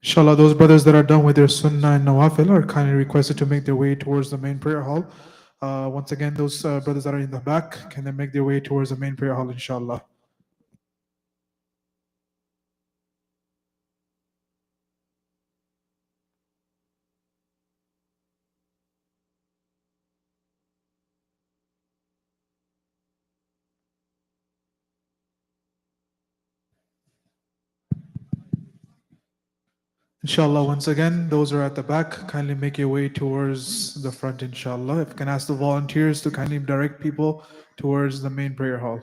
Inshallah, those brothers that are done with their sunnah and nawafil are kindly requested to make their way towards the main prayer hall. Once again, those brothers that are in the back can then make their way towards the main prayer hall, inshallah. Inshallah, once again, those are at the back, kindly make your way towards the front, inshallah. If I can ask the volunteers to kindly direct people towards the main prayer hall.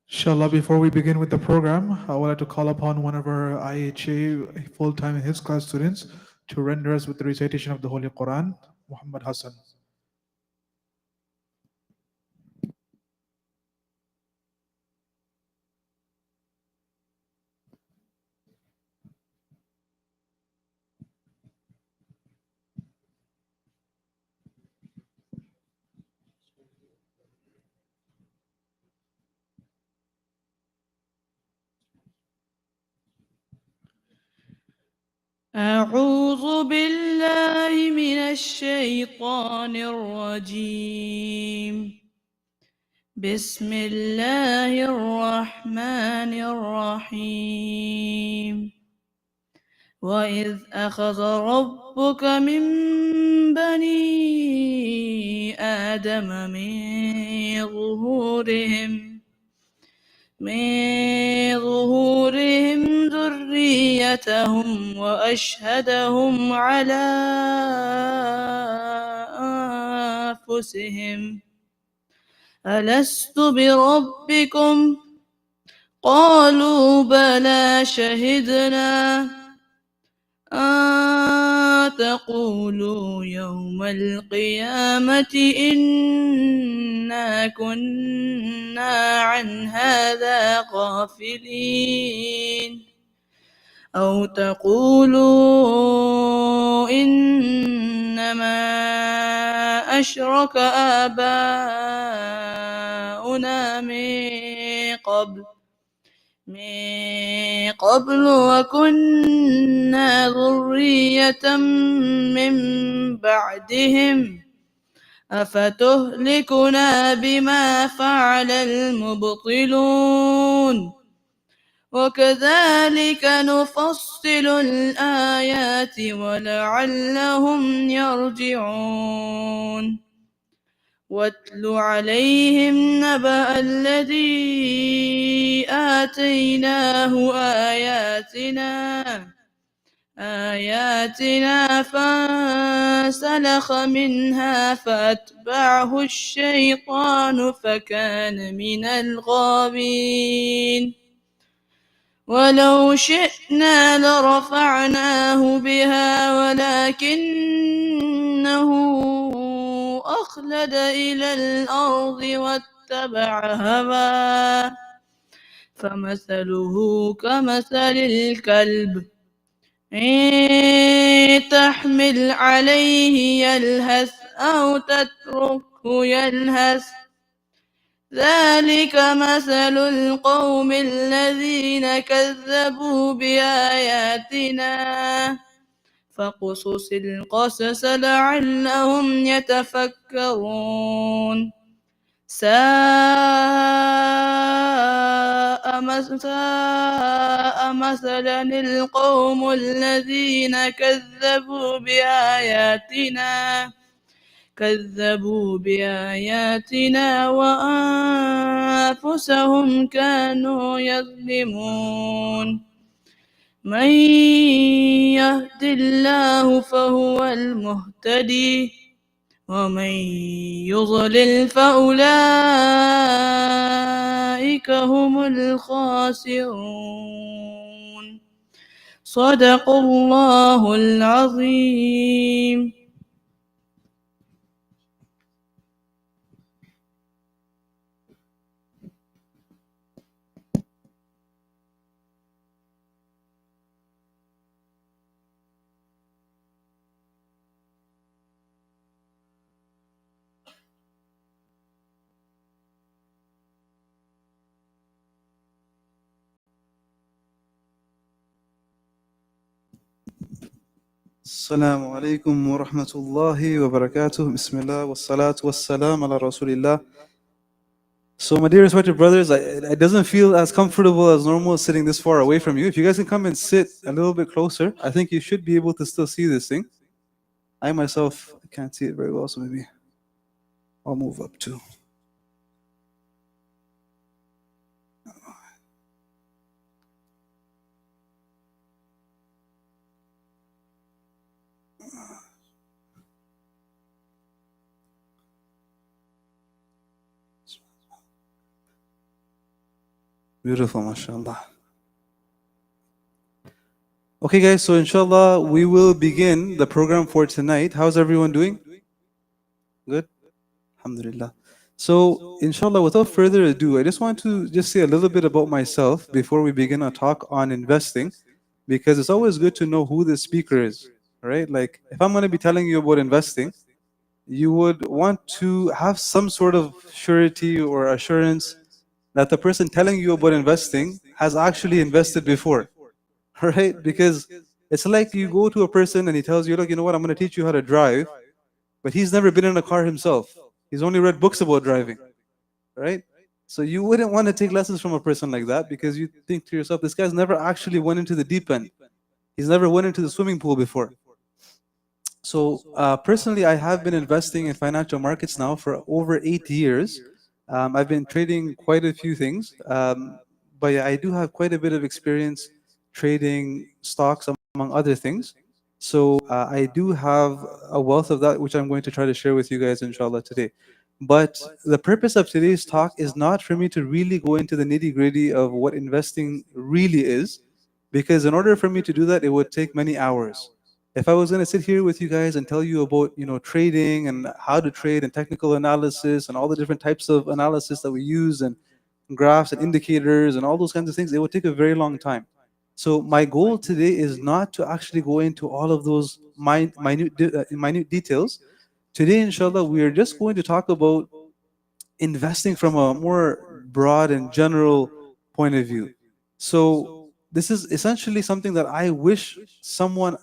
Inshallah, before we begin with the program, I would like to call upon one of our IHA full-time Hifz class students to render us with the recitation of the Holy Quran, Muhammad Hassan. أعوذ بالله من الشيطان الرجيم بسم الله الرحمن الرحيم وإذ أخذ ربك من بني آدم من ظهورهم ذريتهم وأشهدهم على أنفسهم ألست بربكم قالوا بلى شهدنا أن تقولوا يوم القيامة إنا كنا عن هذا غافلين أو تقولوا إنما أشرك آباؤنا من قبل وكنا ذرية من بعدهم أفتهلكنا بما فعل المبطلون وكذلك نفصل الآيات ولعلهم يرجعون واتل عليهم نبأ الذي آتيناه آياتنا فانسلخ منها فأتبعه الشيطان فكان من الغاوين ولو شئنا لرفعناه بها ولكنه أخلد إلى الأرض واتبع هواه فمثله كمثل الكلب إن تحمل عليه يلهث أو تتركه يلهث ذلك مثل القوم الذين كذبوا بآياتنا فاقصص القصص لعلهم يتفكرون ساء مثلا القوم الذين كذبوا بآياتنا وأنفسهم كانوا يظلمون من يهد الله فهو المهتدي ومن يضلل فأولئك هم الخاسرون صدق الله العظيم. Assalamu alaikum wa rahmatullahi wa barakatuh. Bismillah wa salatu wa salam ala rasulillah. So, my dear respected brothers, it doesn't feel as comfortable as normal sitting this far away from you. If you guys can come and sit a little bit closer, I think you should be able to still see this thing. I myself can't see it very well, so maybe I'll move up too. Beautiful, mashallah. Okay, guys, so inshallah, we will begin the program for tonight. How's everyone doing? Good? Alhamdulillah. So, inshallah, without further ado, I just want to just say a little bit about myself before we begin our talk on investing, because it's always good to know who the speaker is, right? Like, if I'm going to be telling you about investing, you would want to have some sort of surety or assurance that the person telling you about investing has actually invested before, right? Because it's like you go to a person and he tells you, look, you know what, I'm going to teach you how to drive, but he's never been in a car himself. He's only read books about driving, right? So you wouldn't want to take lessons from a person like that, because you think to yourself, this guy's never actually went into the deep end. He's never went into the swimming pool before. So personally, I have been investing in financial markets now for over 8 years. I've been trading quite a few things, but yeah, I do have quite a bit of experience trading stocks, among other things. So I do have a wealth of that, which I'm going to try to share with you guys, inshallah, today. But the purpose of today's talk is not for me to really go into the nitty gritty of what investing really is, because in order for me to do that, it would take many hours. If I was going to sit here with you guys and tell you about, trading and how to trade and technical analysis and all the different types of analysis that we use and graphs and indicators and all those kinds of things, it would take a very long time. So my goal today is not to actually go into all of those minute details. Today, inshallah, we are just going to talk about investing from a more broad and general point of view. So this is essentially something that I wish someone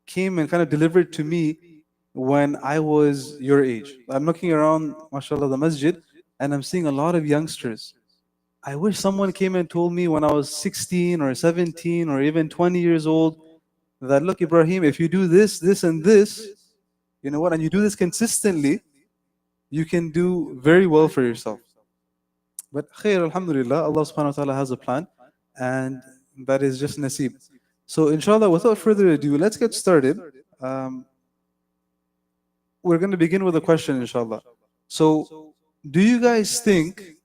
came and kind of delivered to me when I was your age. I'm looking around, mashallah, the masjid, and I'm seeing a lot of youngsters. I wish someone came and told me when I was 16 or 17 or even 20 years old that, look, Ibrahim, if you do this, this, and this, you know what, and you do this consistently, you can do very well for yourself. But khair, alhamdulillah, Allah subhanahu wa ta'ala has a plan, and that is just nasib. So inshallah, without further ado, let's get started. We're going to begin with a question, inshallah. So, do you guys think,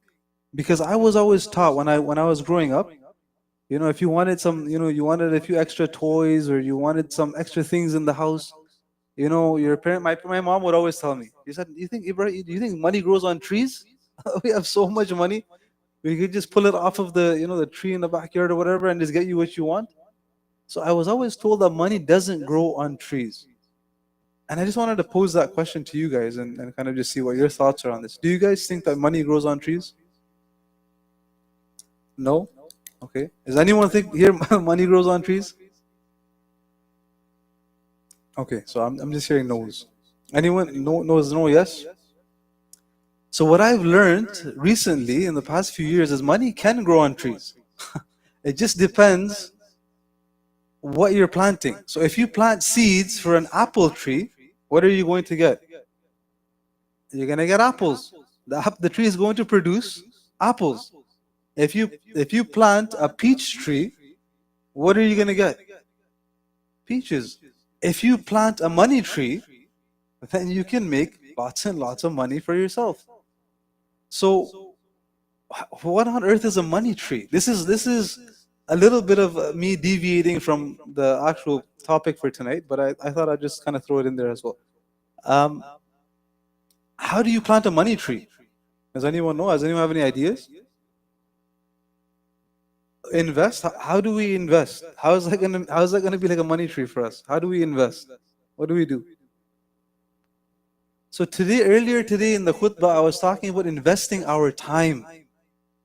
because I was always taught when I was growing up, if you wanted some, you wanted a few extra toys or you wanted some extra things in the house, your parent, my mom would always tell me, he said, Ibrahim, do you think money grows on trees? We have so much money, we could just pull it off of the, the tree in the backyard or whatever and just get you what you want. So I was always told that money doesn't grow on trees. And I just wanted to pose that question to you guys and kind of just see what your thoughts are on this. Do you guys think that money grows on trees? No? Okay. Does anyone think here money grows on trees? Okay, so I'm just hearing no's. Anyone? No, yes? So what I've learned recently in the past few years is money can grow on trees. It just depends what you're planting. So if you plant seeds for an apple tree, what are you going to get? You're going to get apples. The tree is going to produce apples. If you plant a peach tree, what are you going to get? Peaches. If you plant a money tree, then you can make lots and lots of money for yourself. So what on earth is a money tree? This is a little bit of me deviating from the actual topic for tonight, but I thought I'd just kind of throw it in there as well. Um, how do you plant a money tree? Does anyone know? Does anyone have any ideas? Invest? How do we invest? How is that gonna be like a money tree for us? How do we invest? What do we do? So earlier today in the khutbah, I was talking about investing our time,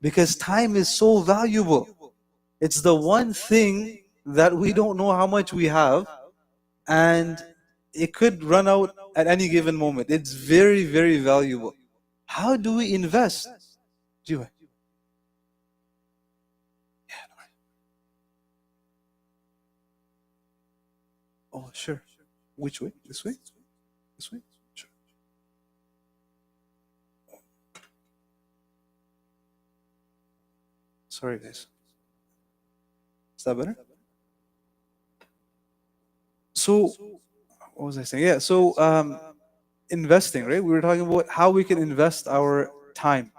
because time is so valuable. It's the one thing that we don't know how much we have, and it could run out at any given moment. It's very, very valuable. How do we invest? Jiwa. Oh, sure. Which way? This way? This way? Sure. Sorry, guys. Is that better? So, what was I saying? Yeah, so investing, right? We were talking about how we can invest our time.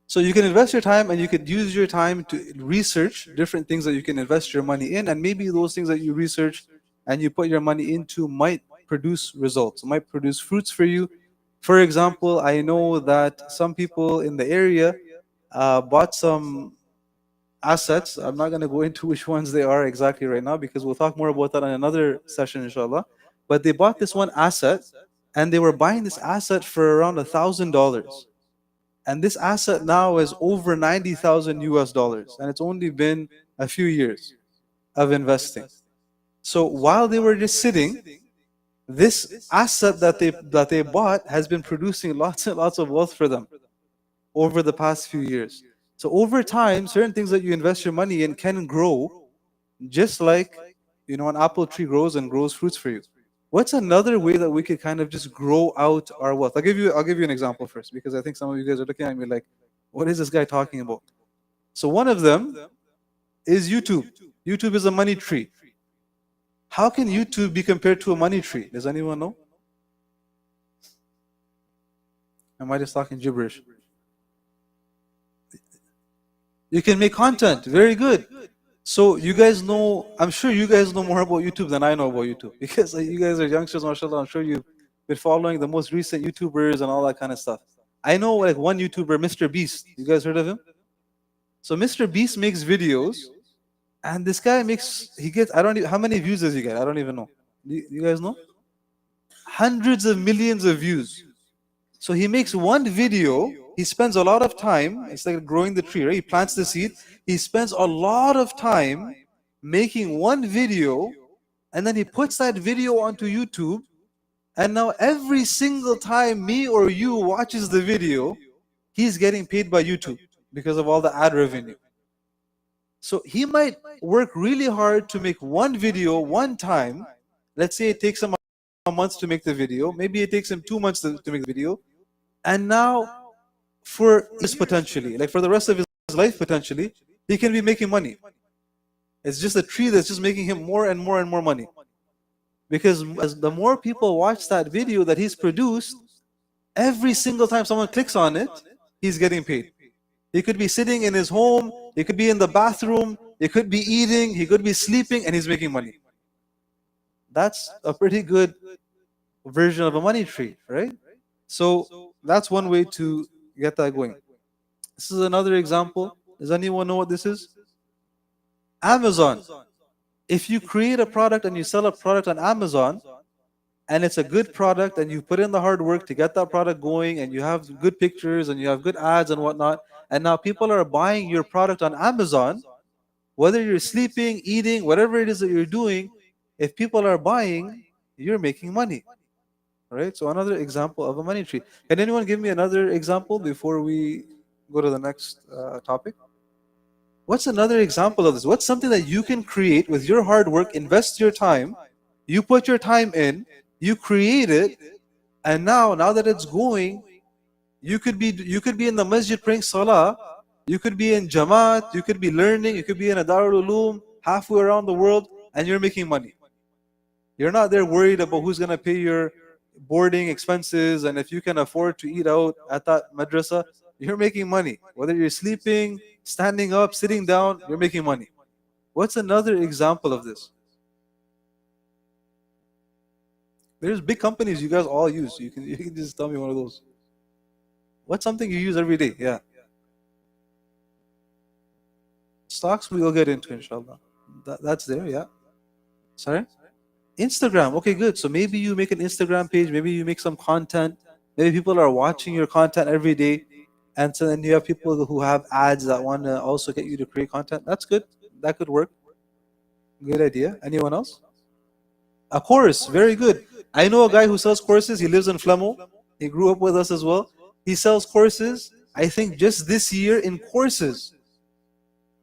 So you can invest your time, and you could use your time to research different things that you can invest your money in, and maybe those things that you research and you put your money into might produce results, might produce fruits for you. For example, I know that some people in the area bought some assets. I'm not going to go into which ones they are exactly right now, because we'll talk more about that in another session, inshallah. But they bought this one asset, and they were buying this asset for around $1,000. And this asset now is over 90,000 US dollars, and it's only been a few years of investing. So while they were just sitting, this asset that they bought has been producing lots and lots of wealth for them over the past few years. So over time, certain things that you invest your money in can grow, just like an apple tree grows and grows fruits for you. What's another way that we could kind of just grow out our wealth? I'll give you an example first, because I think some of you guys are looking at me like, what is this guy talking about? So one of them is YouTube. YouTube is a money tree. How can YouTube be compared to a money tree? Does anyone know? Am I just talking gibberish? You can make content. Very good. So you guys know, I'm sure you guys know more about YouTube than I know about YouTube, because you guys are youngsters, mashallah. I'm sure you've been following the most recent YouTubers and all that kind of stuff. I know like one YouTuber, Mr. Beast. You guys heard of him? So Mr. Beast makes videos, and this guy how many views does he get? I don't even know. You guys know? Hundreds of millions of views. So he makes one video, he spends a lot of time, it's like growing the tree, right? He plants the seed, he spends a lot of time making one video, and then he puts that video onto YouTube, and now every single time me or you watches the video, he's getting paid by YouTube because of all the ad revenue. So he might work really hard to make one video one time. Let's say it takes him a month to make the video, maybe it takes him 2 months to make the video, and now for this potentially, like for the rest of his life potentially, he can be making money. It's just a tree that's just making him more and more and more money. Because as the more people watch that video that he's produced, every single time someone clicks on it, he's getting paid. He could be sitting in his home, he could be in the bathroom, he could be eating, he could be sleeping, and he's making money. That's a pretty good version of a money tree, right? So that's one way to get that going. This is another example. Does anyone know what this is? Amazon. If you create a product and you sell a product on Amazon, and it's a good product, and you put in the hard work to get that product going, and you have good pictures and you have good ads and whatnot, and now people are buying your product on Amazon, whether you're sleeping, eating, whatever it is that you're doing, if people are buying, you're making money. Right? So another example of a money tree. Can anyone give me another example before we go to the next topic? What's another example of this? What's something that you can create with your hard work, invest your time, you put your time in, you create it, and now that it's going, you could be in the masjid praying salah, you could be in jamaat, you could be learning, you could be in a Darul Uloom halfway around the world, and you're making money. You're not there worried about who's going to pay your boarding expenses, and if you can afford to eat out at that madrasa, you're making money. Whether you're sleeping, standing up, sitting down, you're making money. What's another example of this? There's big companies you guys all use. You can just tell me one of those. What's something you use every day? Yeah. Stocks we will get into, inshallah. That's there, yeah. Sorry? Instagram. Okay, good. So maybe you make an Instagram page, maybe you make some content. Maybe people are watching your content every day. And so then you have people who have ads that want to also get you to create content. That's good. That could work. Good idea. Anyone else? A course. Very good. I know a guy who sells courses. He lives in Flemo. He grew up with us as well. He sells courses. I think just this year in courses,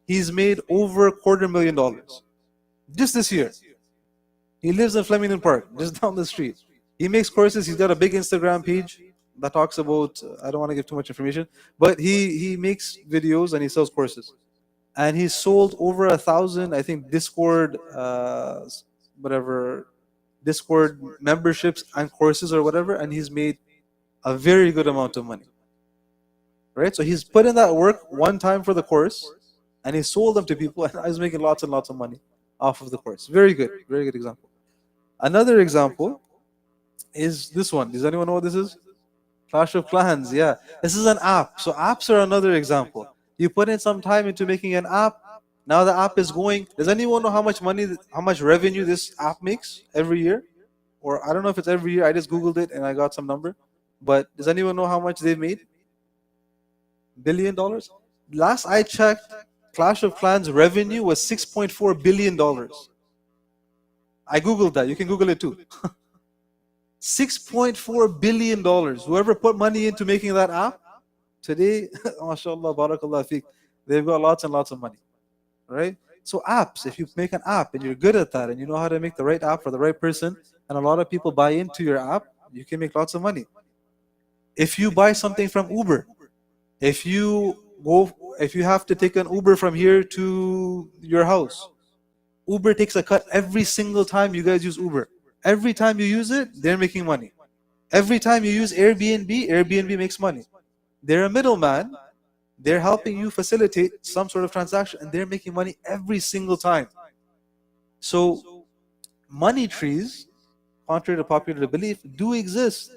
he's made over $250,000. Just this year. He lives in Flemington Park, just down the street. He makes courses. He's got a big Instagram page that talks about, I don't want to give too much information, but he makes videos and he sells courses. And he's sold over 1,000, I think, Discord memberships and courses or whatever, and he's made a very good amount of money. Right? So he's put in that work one time for the course, and he sold them to people, and he's making lots and lots of money off of the course. Very good example. Another example is this one. Does anyone know what this is? Clash of Clans, yeah. This is an app. So apps are another example. You put in some time into making an app. Now the app is going. Does anyone know how much money, how much revenue this app makes every year? Or I don't know if it's every year. I just Googled it and I got some number. But does anyone know how much they've made? $1 billion? Last I checked, Clash of Clans revenue was $6.4 billion. I Googled that. You can Google it too. $6.4 billion. Whoever put money into making that app, today, mashallah, barakallah fiqh, they've got lots and lots of money. Right? So apps, if you make an app and you're good at that and you know how to make the right app for the right person, and a lot of people buy into your app, you can make lots of money. If you buy something from Uber, if you have to take an Uber from here to your house, Uber takes a cut every single time you guys use Uber. Every time you use it, they're making money. Every time you use Airbnb, Airbnb makes money. They're a middleman. They're helping you facilitate some sort of transaction, and they're making money every single time. So money trees, contrary to popular belief, do exist.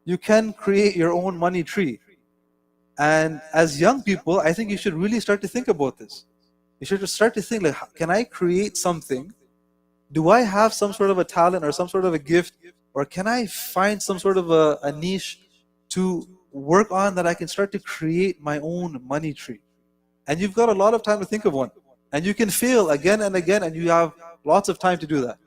You can create your own money tree. And as young people, I think you should really start to think about this. You should just start to think, like, can I create something? Do I have some sort of a talent or some sort of a gift? Or can I find some sort of a niche to work on that I can start to create my own money tree? And you've got a lot of time to think of one. And you can fail again and again, and you have lots of time to do that.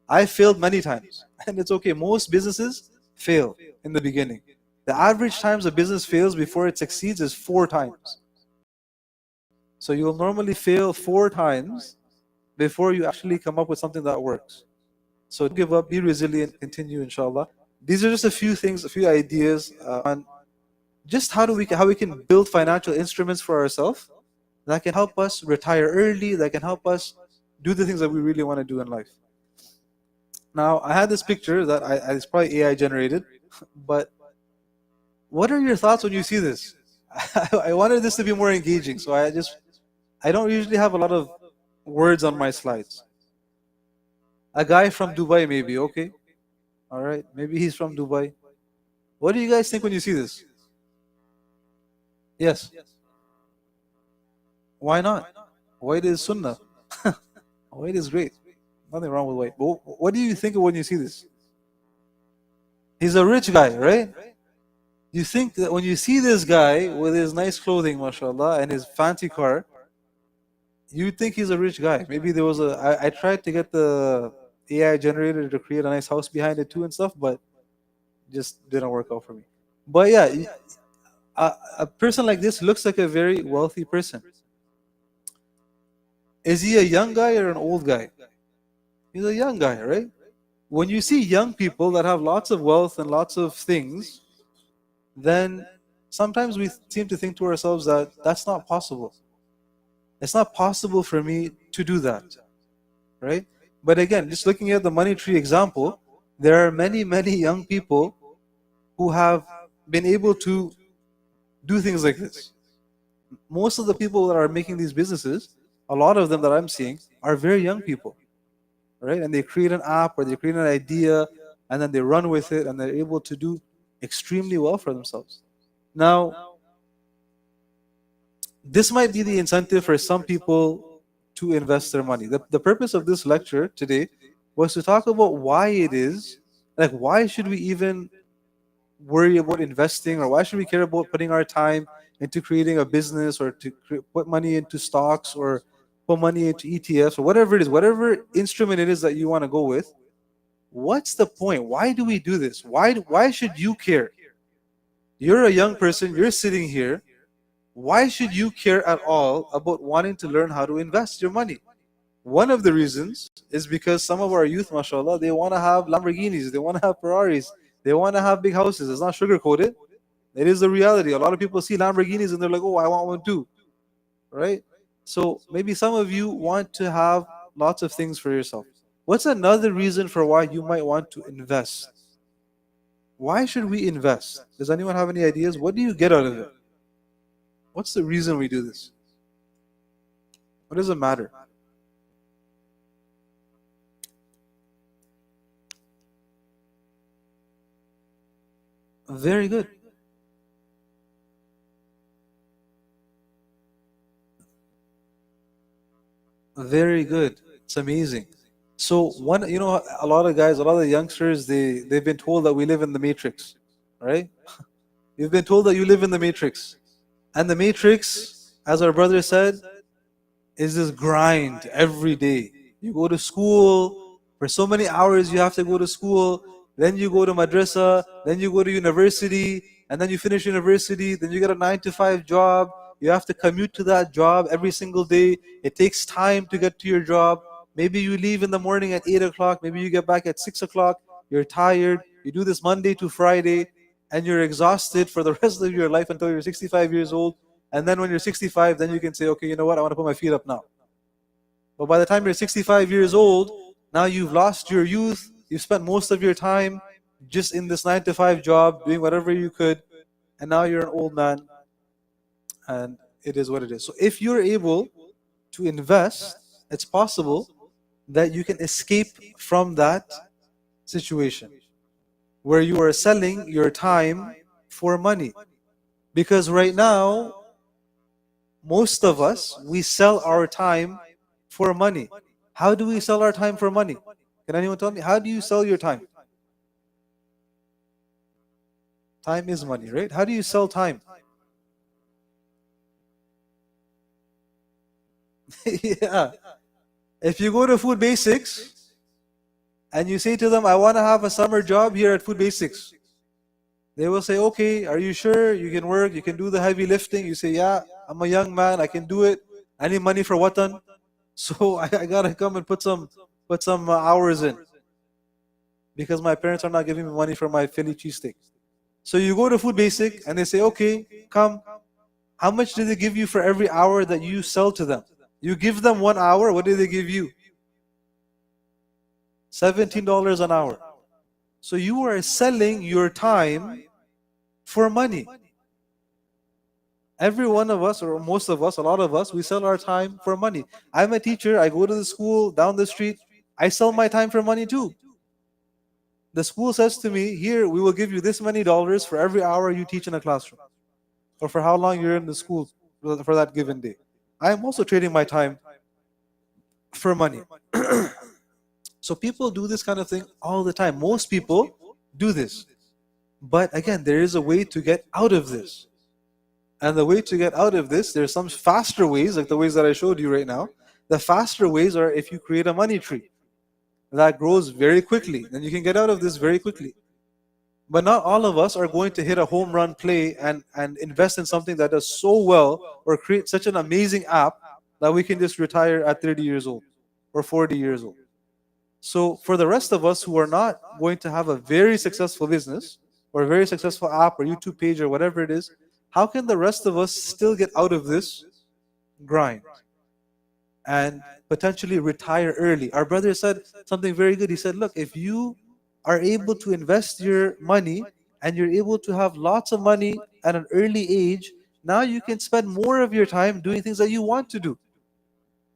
I failed many times. And it's okay. Most businesses fail in the beginning. The average times a business fails before it succeeds is 4 times. So you'll normally fail 4 times before you actually come up with something that works. So don't give up, be resilient, continue, inshallah. These are just a few things, a few ideas on just how we can build financial instruments for ourselves that can help us retire early, that can help us do the things that we really want to do in life. Now, I had this picture that it's probably AI generated, but what are your thoughts when you see this? I wanted this to be more engaging, so I don't usually have a lot of words on my slides. A guy from Dubai, maybe, okay. All right, maybe he's from Dubai. What do you guys think when you see this? Yes. Why not? White is sunnah. White is great. Nothing wrong with white. But what do you think of when you see this? He's a rich guy, right? You think that when you see this guy with his nice clothing, mashallah, and his fancy car, you think he's a rich guy. Maybe there was I tried to get the AI generator to create a nice house behind it too and stuff, but just didn't work out for me. But yeah, a person like this looks like a very wealthy person. Is he a young guy or an old guy? He's a young guy, right? When you see young people that have lots of wealth and lots of things, then sometimes we seem to think to ourselves that that's not possible. It's not possible for me to do that, right? But again, just looking at the money tree example, there are many, many young people who have been able to do things like this. Most of the people that are making these businesses, a lot of them that I'm seeing, are very young people, right? And they create an app or they create an idea and then they run with it and they're able to do extremely well for themselves. Now, this might be the incentive for some people to invest their money. The purpose of this lecture today was to talk about why it is, like, why should we even worry about investing, or why should we care about putting our time into creating a business, or to put money into stocks, or put money into ETFs, or whatever it is, whatever instrument it is that you want to go with. What's the point? Why do we do this? Why should you care? You're a young person, you're sitting here. Why should you care at all about wanting to learn how to invest your money? One of the reasons is because some of our youth, mashallah, they want to have Lamborghinis, they want to have Ferraris, they want to have big houses. It's not sugarcoated. It is the reality. A lot of people see Lamborghinis and they're like, oh, I want one too. Right? So maybe some of you want to have lots of things for yourself. What's another reason for why you might want to invest? Why should we invest? Does anyone have any ideas? What do you get out of it? What's the reason we do this? What does it matter? Very good. Very good. It's amazing. So one, a lot of guys, a lot of youngsters, they've been told that we live in the matrix, right? You've been told that you live in the matrix. And the matrix, as our brother said, is this grind every day. You go to school, for so many hours you have to go to school, then you go to madrasa, then you go to university, and then you finish university, then you get a 9 to 5 job. You have to commute to that job every single day. It takes time to get to your job. Maybe you leave in the morning at 8 o'clock, maybe you get back at 6 o'clock, you're tired, you do this Monday to Friday, and you're exhausted for the rest of your life until you're 65 years old. And then when you're 65, then you can say, okay, you know what, I want to put my feet up now. But by the time you're 65 years old, now you've lost your youth, you've spent most of your time just in this 9 to 5 job, doing whatever you could, and now you're an old man, and it is what it is. So if you're able to invest, it's possible that you can escape from that situation where you are selling your time for money. Because right now, most of us, we sell our time for money. How do we sell our time for money? Can anyone tell me? How do you sell your time? Time is money, right? How do you sell time? Yeah. If you go to Food Basics and you say to them, I want to have a summer job here at Food Basics, they will say, okay, are you sure you can work? You can do the heavy lifting? You say, yeah, I'm a young man. I can do it. I need money for watan. So I gotta come and put some hours in because my parents are not giving me money for my Philly cheesesteak. So you go to Food Basic and they say, okay, come. How much do they give you for every hour that you sell to them? You give them 1 hour, what do they give you? $17 an hour. So you are selling your time for money. Every one of us, or most of us, a lot of us, we sell our time for money. I'm a teacher, I go to the school down the street, I sell my time for money too. The school says to me, here, we will give you this many dollars for every hour you teach in a classroom, or for how long you're in the school for that given day. I am also trading my time for money. So people do this kind of thing all the time. Most people do this. But again, there is a way to get out of this. And the way to get out of this, there's some faster ways, like the ways that I showed you right now. The faster ways are if you create a money tree that grows very quickly, then you can get out of this very quickly. But not all of us are going to hit a home run play and invest in something that does so well, or create such an amazing app that we can just retire at 30 years old or 40 years old. So for the rest of us who are not going to have a very successful business or a very successful app or YouTube page or whatever it is, how can the rest of us still get out of this grind and potentially retire early? Our brother said something very good. He said, look, if you are able to invest your money and you're able to have lots of money at an early age, now you can spend more of your time doing things that you want to do.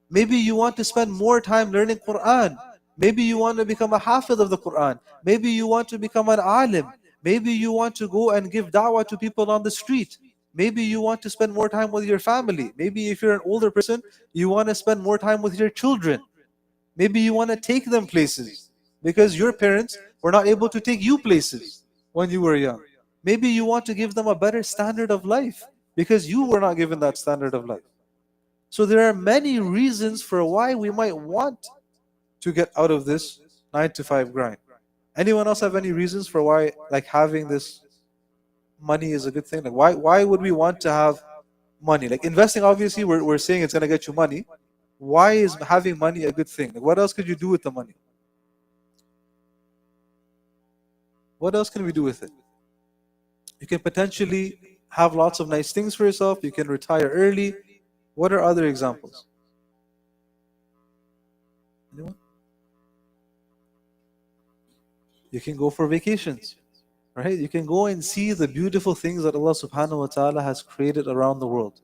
Maybe you want to spend more time learning Quran. Maybe you want to become a hafiz of the Quran. Maybe you want to become an alim. Maybe you want to go and give da'wah to people on the street. Maybe you want to spend more time with your family. Maybe if you're an older person, you want to spend more time with your children. Maybe you want to take them places because your parents were not able to take you places when you were young. Maybe you want to give them a better standard of life because you were not given that standard of life. So there are many reasons for why we might want to get out of this 9 to 5 grind. Anyone else have any reasons for why like having this money is a good thing? Like why would we want to have money? Like investing, obviously we're saying it's gonna get you money. Why is having money a good thing? Like what else could you do with the money? What else can we do with it? You can potentially have lots of nice things for yourself. You can retire early. What are other examples? Anyone? You can go for vacations, right? You can go and see the beautiful things that Allah subhanahu wa ta'ala has created around the world.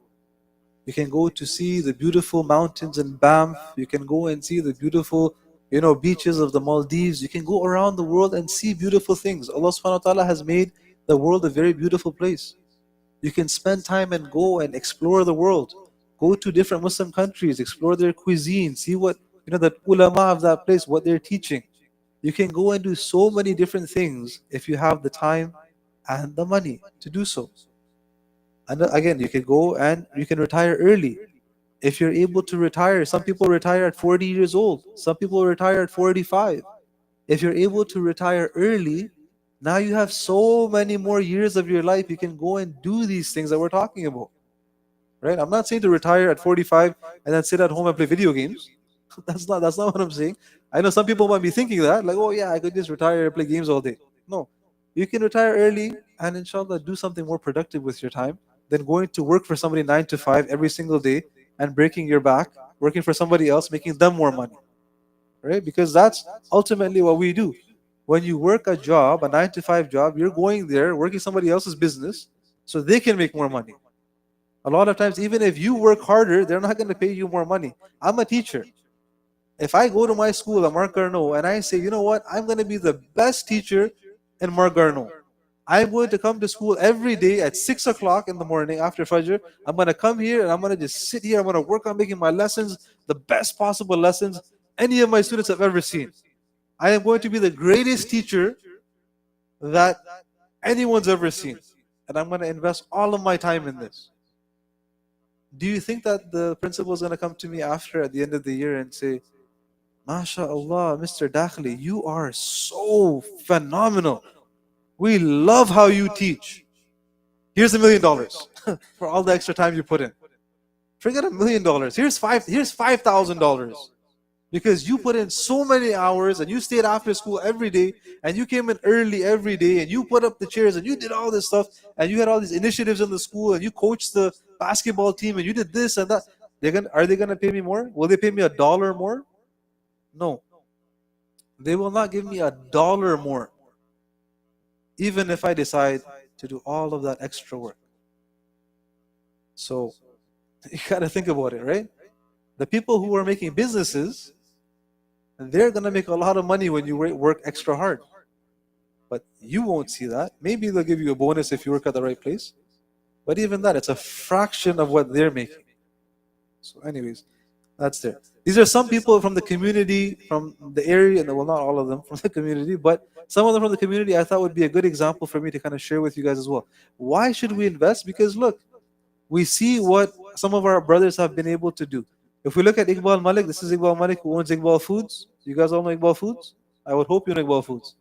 You can go to see the beautiful mountains in Banff. You can go and see the beautiful, beaches of the Maldives. You can go around the world and see beautiful things. Allah subhanahu wa ta'ala has made the world a very beautiful place. You can spend time and go and explore the world. Go to different Muslim countries, explore their cuisine, see what, the ulama of that place, what they're teaching. You can go and do so many different things if you have the time and the money to do so. And again, you can go and you can retire early. If you're able to retire, some people retire at 40 years old, some people retire at 45. If you're able to retire early, now you have so many more years of your life. You can go and do these things that we're talking about. Right? I'm not saying to retire at 45 and then sit at home and play video games. That's not what I'm saying. I know some people might be thinking that, like, oh yeah, I could just retire and play games all day. No. You can retire early and inshallah do something more productive with your time than going to work for somebody 9 to 5 every single day and breaking your back, working for somebody else, making them more money. Right? Because that's ultimately what we do. When you work a job, a 9 to 5 job, you're going there, working somebody else's business so they can make more money. A lot of times, even if you work harder, they're not going to pay you more money. I'm a teacher. If I go to my school at Mark Garneau and I say, you know what, I'm going to be the best teacher in Mark Garneau. I'm going to come to school every day at 6 o'clock in the morning after Fajr. I'm going to come here and I'm going to just sit here. I'm going to work on making my lessons the best possible lessons any of my students have ever seen. I am going to be the greatest teacher that anyone's ever seen. And I'm going to invest all of my time in this. Do you think that the principal is going to come to me after at the end of the year and say, MashaAllah, Mr. Dakhli, you are so phenomenal. We love how you teach. Here's $1 million for all the extra time you put in. Forget $1 million. Here's $5,000 because you put in so many hours and you stayed after school every day and you came in early every day and you put up the chairs and you did all this stuff and you had all these initiatives in the school and you coached the basketball team and you did this and that. Are they gonna pay me more? Will they pay me $1 more? No. They will not give me $1 more, even if I decide to do all of that extra work. So you gotta think about it, right? The people who are making businesses, they're gonna make a lot of money when you work extra hard. But you won't see that. Maybe they'll give you a bonus if you work at the right place. But even that, it's a fraction of what they're making. So anyways, that's there. These are some people from the community, from the area, and well, not all of them from the community, but some of them from the community I thought would be a good example for me to kind of share with you guys as well. Why should we invest? Because look, we see what some of our brothers have been able to do. If we look at Iqbal Malik, this is Iqbal Malik who owns Iqbal Foods. You guys all know Iqbal Foods? I would hope you know Iqbal Foods.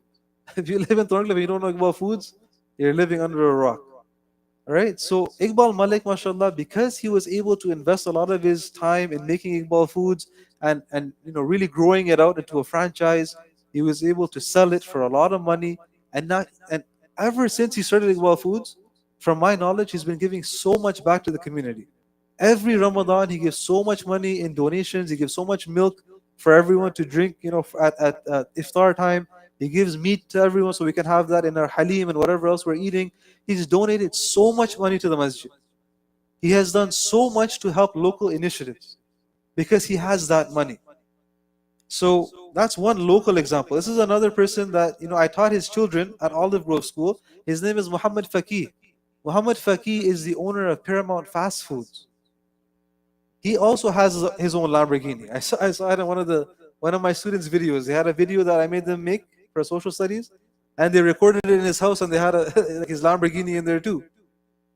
If you live in Thorncliffe and you don't know Iqbal Foods, you're living under a rock. Alright, so Iqbal Malik, mashallah, because he was able to invest a lot of his time in making Iqbal Foods and really growing it out into a franchise, he was able to sell it for a lot of money. And ever since he started Iqbal Foods, from my knowledge, he's been giving so much back to the community. Every Ramadan, he gives so much money in donations. He gives so much milk for everyone to drink, at iftar time. He gives meat to everyone so we can have that in our halim and whatever else we're eating. He's donated so much money to the masjid. He has done so much to help local initiatives because he has that money. So that's one local example. This is another person that, I taught his children at Olive Grove School. His name is Muhammad Faqih. Muhammad Faqih is the owner of Paramount Fast Foods. He also has his own Lamborghini. I saw it in one of my students' videos. They had a video that I made them make for social studies, and they recorded it in his house, and they had like his Lamborghini in there too.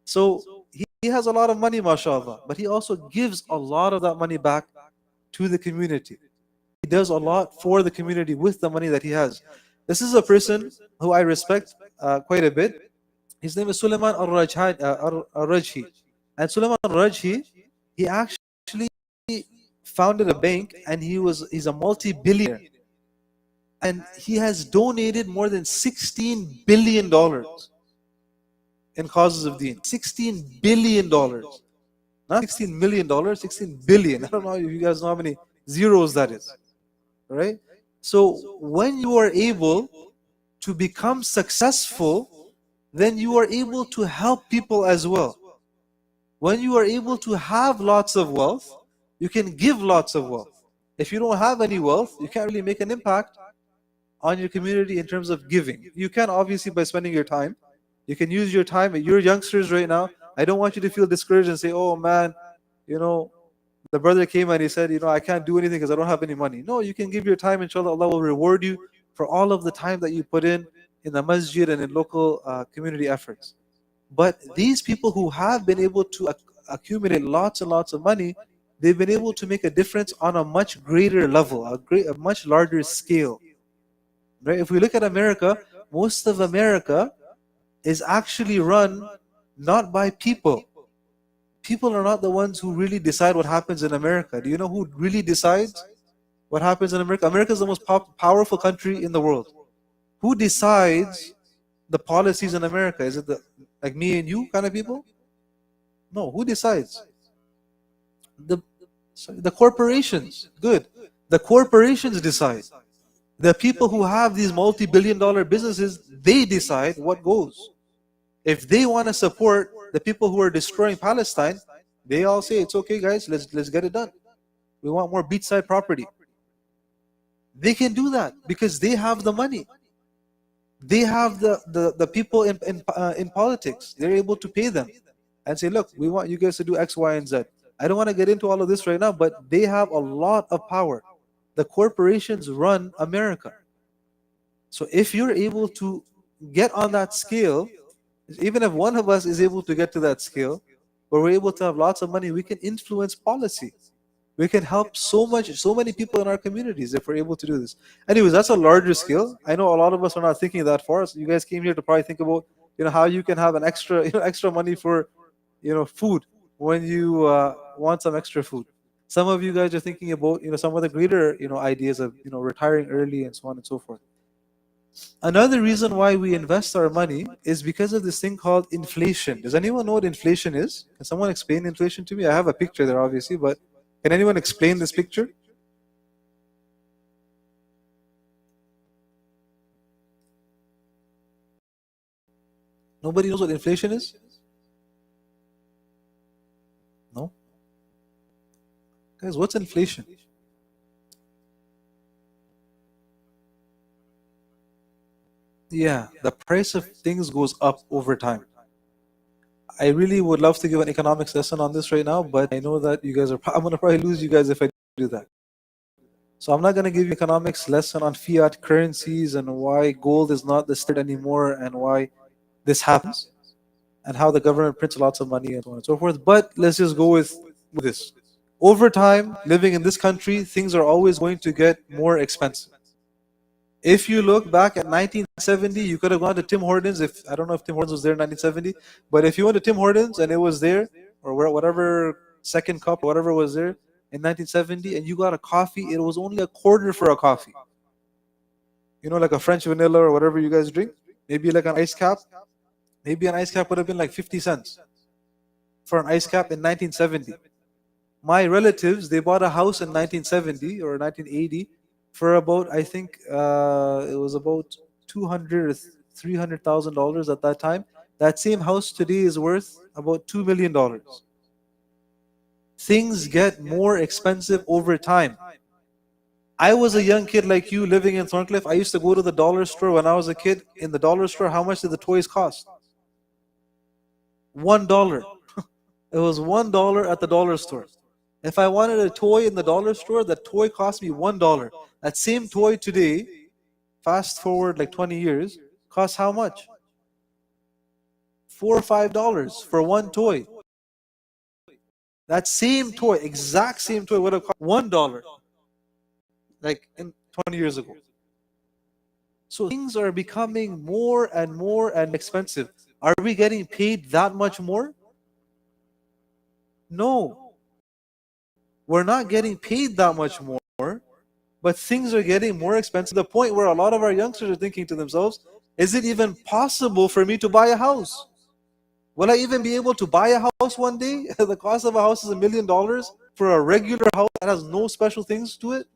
So he has a lot of money, mashallah, but he also gives a lot of that money back to the community. He does a lot for the community with the money that he has. This is a person who I respect quite a bit. His name is Sulaiman al-Rajhi. And Sulaiman al-Rajhi, he actually founded a bank, and he's a multi-billionaire. And he has donated more than $16 billion in causes of deen. $16 billion. Not $16 million, $16 billion. I don't know if you guys know how many zeros that is. Right? So when you are able to become successful, then you are able to help people as well. When you are able to have lots of wealth, you can give lots of wealth. If you don't have any wealth, you can't really make an impact on your community in terms of giving. You can, obviously, by spending your time. You can use your time. You're youngsters right now. I don't want you to feel discouraged and say, oh man, the brother came and he said, I can't do anything because I don't have any money. No, you can give your time. Inshallah, Allah will reward you for all of the time that you put in the masjid and in local community efforts. But these people who have been able to accumulate lots and lots of money, they've been able to make a difference on a much greater level, a much larger scale. Right? If we look at America, most of America is actually run not by people. People are not the ones who really decide what happens in America. Do you know who really decides what happens in America? America is the most powerful country in the world. Who decides the policies in America? Is it like me and you kind of people? No. Who decides? The corporations. Good. The corporations decide. The people who have these multi-billion-dollar businesses, they decide what goes. If they want to support the people who are destroying Palestine, they all say, it's okay guys, let's get it done. We want more beachside property. They can do that because they have the money. They have the people in politics. They're able to pay them and say, look, we want you guys to do X, Y, and Z. I don't want to get into all of this right now, but they have a lot of power. The corporations run America. So if you're able to get on that scale, even if one of us is able to get to that scale, where we're able to have lots of money, we can influence policy. We can help so many people in our communities if we're able to do this. Anyways, that's a larger scale. I know a lot of us are not thinking that far. So you guys came here to probably think about, how you can have an extra money for, food when you want some extra food. Some of you guys are thinking about, some of the greater, ideas of, retiring early and so on and so forth. Another reason why we invest our money is because of this thing called inflation. Does anyone know what inflation is? Can someone explain inflation to me? I have a picture there, obviously, but can anyone explain this picture? Nobody knows what inflation is? No? Guys, what's inflation? Yeah, the price of things goes up over time. I really would love to give an economics lesson on this right now, but I know that you guys I'm going to probably lose you guys if I do that. So I'm not going to give you an economics lesson on fiat currencies and why gold is not the standard anymore and why this happens and how the government prints lots of money and so on and so forth. But let's just go with this. Over time, living in this country, things are always going to get more expensive. If you look back at 1970, you could have gone to Tim Hortons. I don't know if Tim Hortons was there in 1970, but if you went to Tim Hortons and it was there, or whatever second cup, or whatever was there in 1970, and you got a coffee, it was only a quarter for a coffee. Like a French vanilla or whatever you guys drink. Maybe like an ice cap. Maybe an ice cap would have been like 50 cents for an ice cap in 1970. My relatives, they bought a house in 1970 or 1980 for about, I think it was about $200 or $300,000 at that time. That same house today is worth about $2 million. Things get more expensive over time. I was a young kid like you living in Thorncliffe. I used to go to the dollar store when I was a kid. In the dollar store, how much did the toys cost? $1. It was $1 at the dollar store. If I wanted a toy in the dollar store, that toy cost me $1. That same toy today, fast forward like 20 years, costs how much? $4 or $5 for one toy. That same toy, exact same toy, would have cost $1, like in 20 years ago. So things are becoming more and more and expensive. Are we getting paid that much more? No. We're not getting paid that much more, but things are getting more expensive to the point where a lot of our youngsters are thinking to themselves, is it even possible for me to buy a house? Will I even be able to buy a house one day? The cost of a house is $1 million for a regular house that has no special things to it.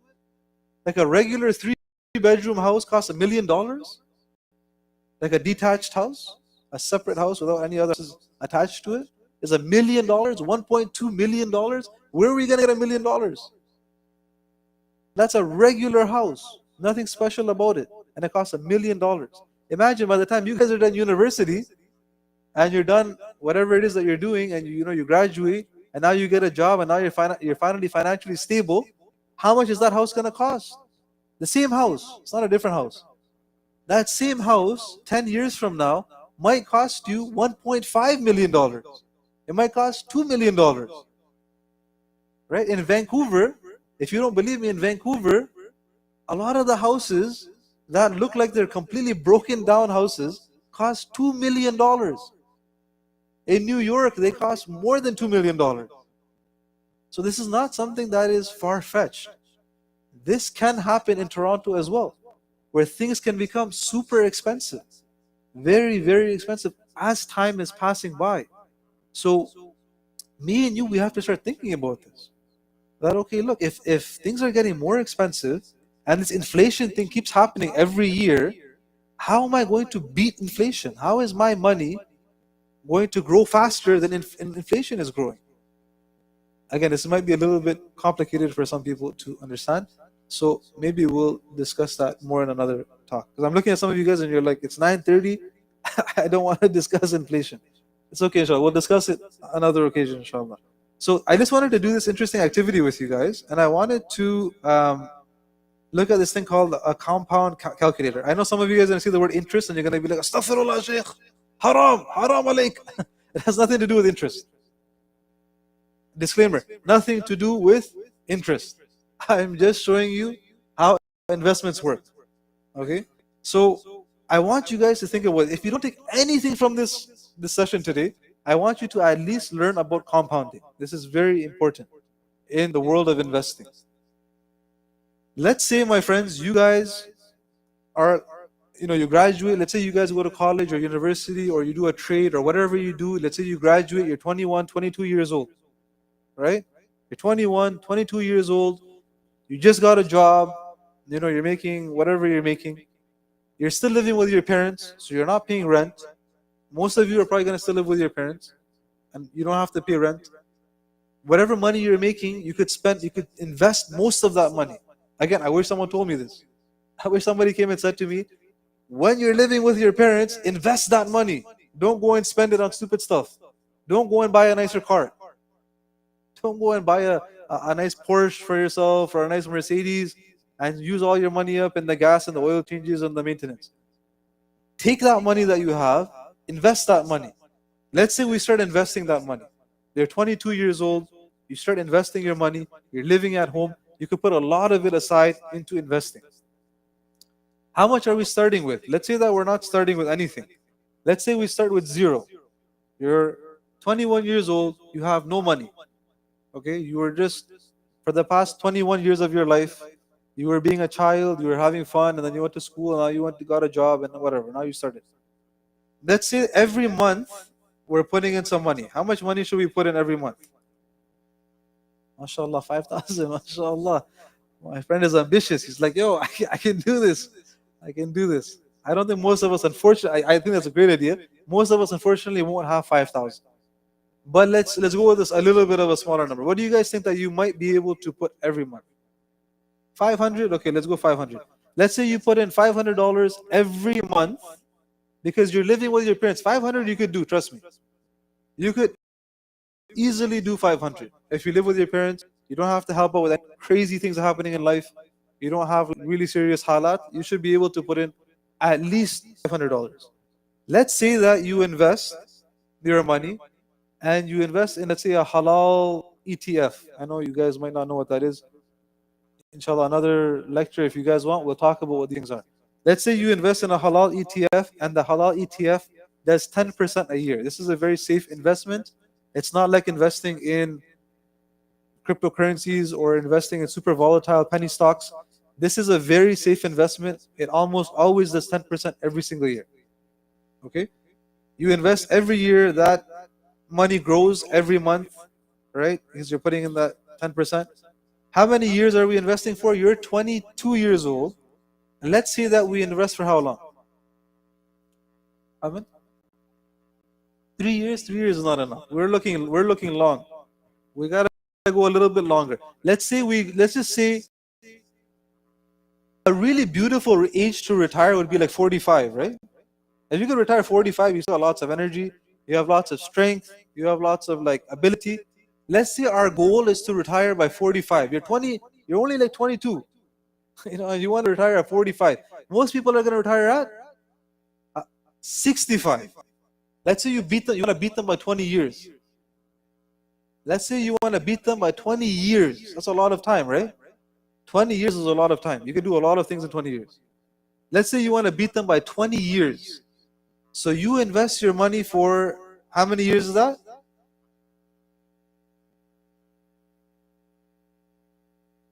Like a regular 3-bedroom house costs $1 million. Like a detached house, a separate house without any other houses attached to it, is $1 million, $1.2 million. Where are we going to get $1 million? That's a regular house, nothing special about it, and it costs $1 million. Imagine by the time you guys are done university and you're done whatever it is that you're doing, and you graduate, and now you get a job, and now you're finally financially stable. How much is that house going to cost? The same house. It's not a different house. That same house 10 years from now might cost you $1.5 million. It might cost $2 million. Right? In Vancouver, if you don't believe me, in Vancouver, a lot of the houses that look like they're completely broken down houses cost $2 million. In New York, they cost more than $2 million. So this is not something that is far-fetched. This can happen in Toronto as well, where things can become super expensive. Very, very expensive as time is passing by. So me and you, we have to start thinking about this. That, okay, look, if things are getting more expensive and this inflation thing keeps happening every year, how am I going to beat inflation? How is my money going to grow faster than inflation is growing? Again, this might be a little bit complicated for some people to understand. So maybe we'll discuss that more in another talk. Because I'm looking at some of you guys and you're like, it's 9:30. I don't want to discuss inflation. It's okay, inshallah. We'll discuss it another occasion, inshallah. So I just wanted to do this interesting activity with you guys. And I wanted to look at this thing called a compound calculator. I know some of you guys are going to see the word interest and you're going to be like, Astaghfirullah, Shaykh. Haram alaik. It has nothing to do with interest. Disclaimer, nothing to do with interest. I'm just showing you how investments work. Okay? So I want you guys to think about it. If you don't take anything from this session today, I want you to at least learn about compounding. This is very important in the world of investing. Let's say, my friends, you guys are, you graduate. Let's say you guys go to college or university, or you do a trade or whatever you do. Let's say you graduate, you're 21, 22 years old, right? You're 21, 22 years old. You just got a job. You're making whatever you're making. You're still living with your parents, so you're not paying rent. Most of you are probably going to still live with your parents, and you don't have to pay rent. Whatever money you're making, you could invest most of that money. Again, I wish someone told me this. I wish somebody came and said to me, when you're living with your parents, invest that money. Don't go and spend it on stupid stuff. Don't go and buy a nicer car. Don't go and buy a nice Porsche for yourself or a nice Mercedes and use all your money up in the gas and the oil changes and the maintenance. Take that money that you have, invest that money. Let's say we start investing that money. You're 22 years old, you start investing your money, you're living at home, you could put a lot of it aside into investing. How much are we starting with? Let's say that we're not starting with anything. Let's say we start with zero. You're 21 years old, you have no money. Okay, you were just, for the past 21 years of your life, you were being a child, you were having fun, and then you went to school, and now you got a job, and whatever, now you started. Let's say every month, we're putting in some money. How much money should we put in every month? MashaAllah, 5,000, MashaAllah. My friend is ambitious. He's like, yo, I can do this. I can do this. I don't think most of us, unfortunately, I think that's a great idea. Most of us, unfortunately, won't have 5,000. But let's go with this a little bit of a smaller number. What do you guys think that you might be able to put every month? 500? Okay, let's go 500. Let's say you put in $500 every month because you're living with your parents. 500 you could do, trust me. You could easily do 500. If you live with your parents, you don't have to help out with any crazy things happening in life. You don't have really serious halat. You should be able to put in at least $500. Let's say that you invest your money and you invest in, let's say, a halal ETF. I know you guys might not know what that is. Inshallah, another lecture, if you guys want, we'll talk about what these things are. Let's say you invest in a halal ETF and the halal ETF does 10% a year. This is a very safe investment. It's not like investing in cryptocurrencies or investing in super volatile penny stocks. This is a very safe investment. It almost always does 10% every single year. Okay? You invest every year, that money grows every month, right? Because you're putting in that 10%. How many years are we investing for? You're 22 years old. And let's say that we invest for how long? Amen? 3 years? 3 years is not enough. We're looking long. We gotta go a little bit longer. Let's just say a really beautiful age to retire would be like 45, right? If you could retire 45, you still have lots of energy, you have lots of strength, you have lots of like ability. Let's say our goal is to retire by 45. You're 20, you're only like 22. You want to retire at 45. Most people are going to retire at 65. Let's say you want to beat them by 20 years. Let's say you want to beat them by 20 years. That's a lot of time, right? 20 years is a lot of time. You can do a lot of things in 20 years. Let's say you want to beat them by 20 years. So you invest your money for how many years is that?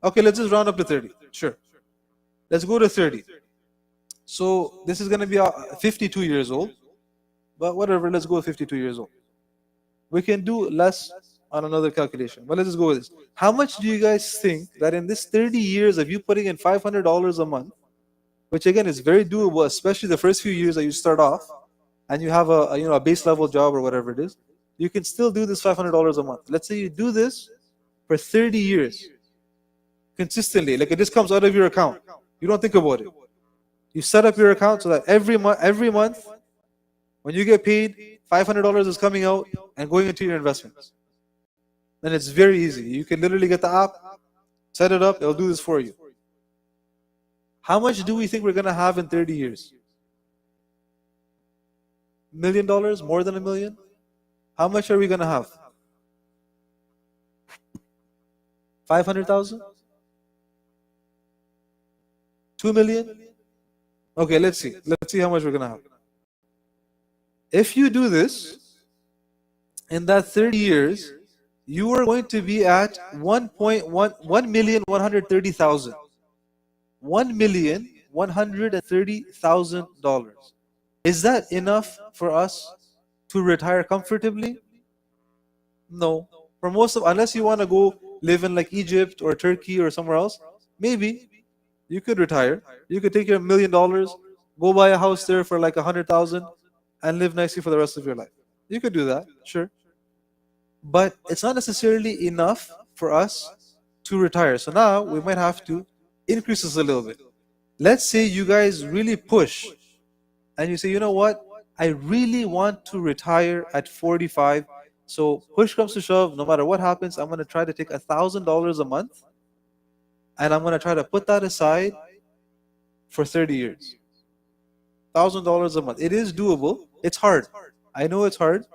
Okay, let's just round up to 30. Sure. Let's go to 30. So this is going to be 52 years old. But whatever, let's go 52 years old. We can do less on another calculation. But let's just go with this. How much do you guys think that in this 30 years of you putting in $500 a month, which again is very doable, especially the first few years that you start off, and you have a base level job or whatever it is, you can still do this $500 a month. Let's say you do this for 30 years consistently, like it just comes out of your account. You don't think about it. You set up your account so that every month, when you get paid, $500 is coming out and going into your investments. And it's very easy. You can literally get the app, set it up, it'll do this for you. How much do we think we're going to have in 30 years? $1 million? More than $1 million? How much are we going to have? 500,000? 2 million? Okay, let's see. Let's see how much we're going to have. If you do this, in that 30 years, you are going to be at 1,130,000. $1,130,000. Is that enough for us to retire comfortably? No. For most of, unless you want to go live in like Egypt or Turkey or somewhere else, maybe you could retire. You could take your $1 million, go buy a house there for like 100,000, and live nicely for the rest of your life. You could do that, sure. But it's not necessarily enough for us to retire. So now we might have to increase this a little bit. Let's say you guys really push and you say, you know what? I really want to retire at 45. So push comes to shove, no matter what happens, I'm going to try to take $1,000 a month and I'm going to try to put that aside for 30 years. $1,000 a month. It is doable. It's hard. I know it's hard,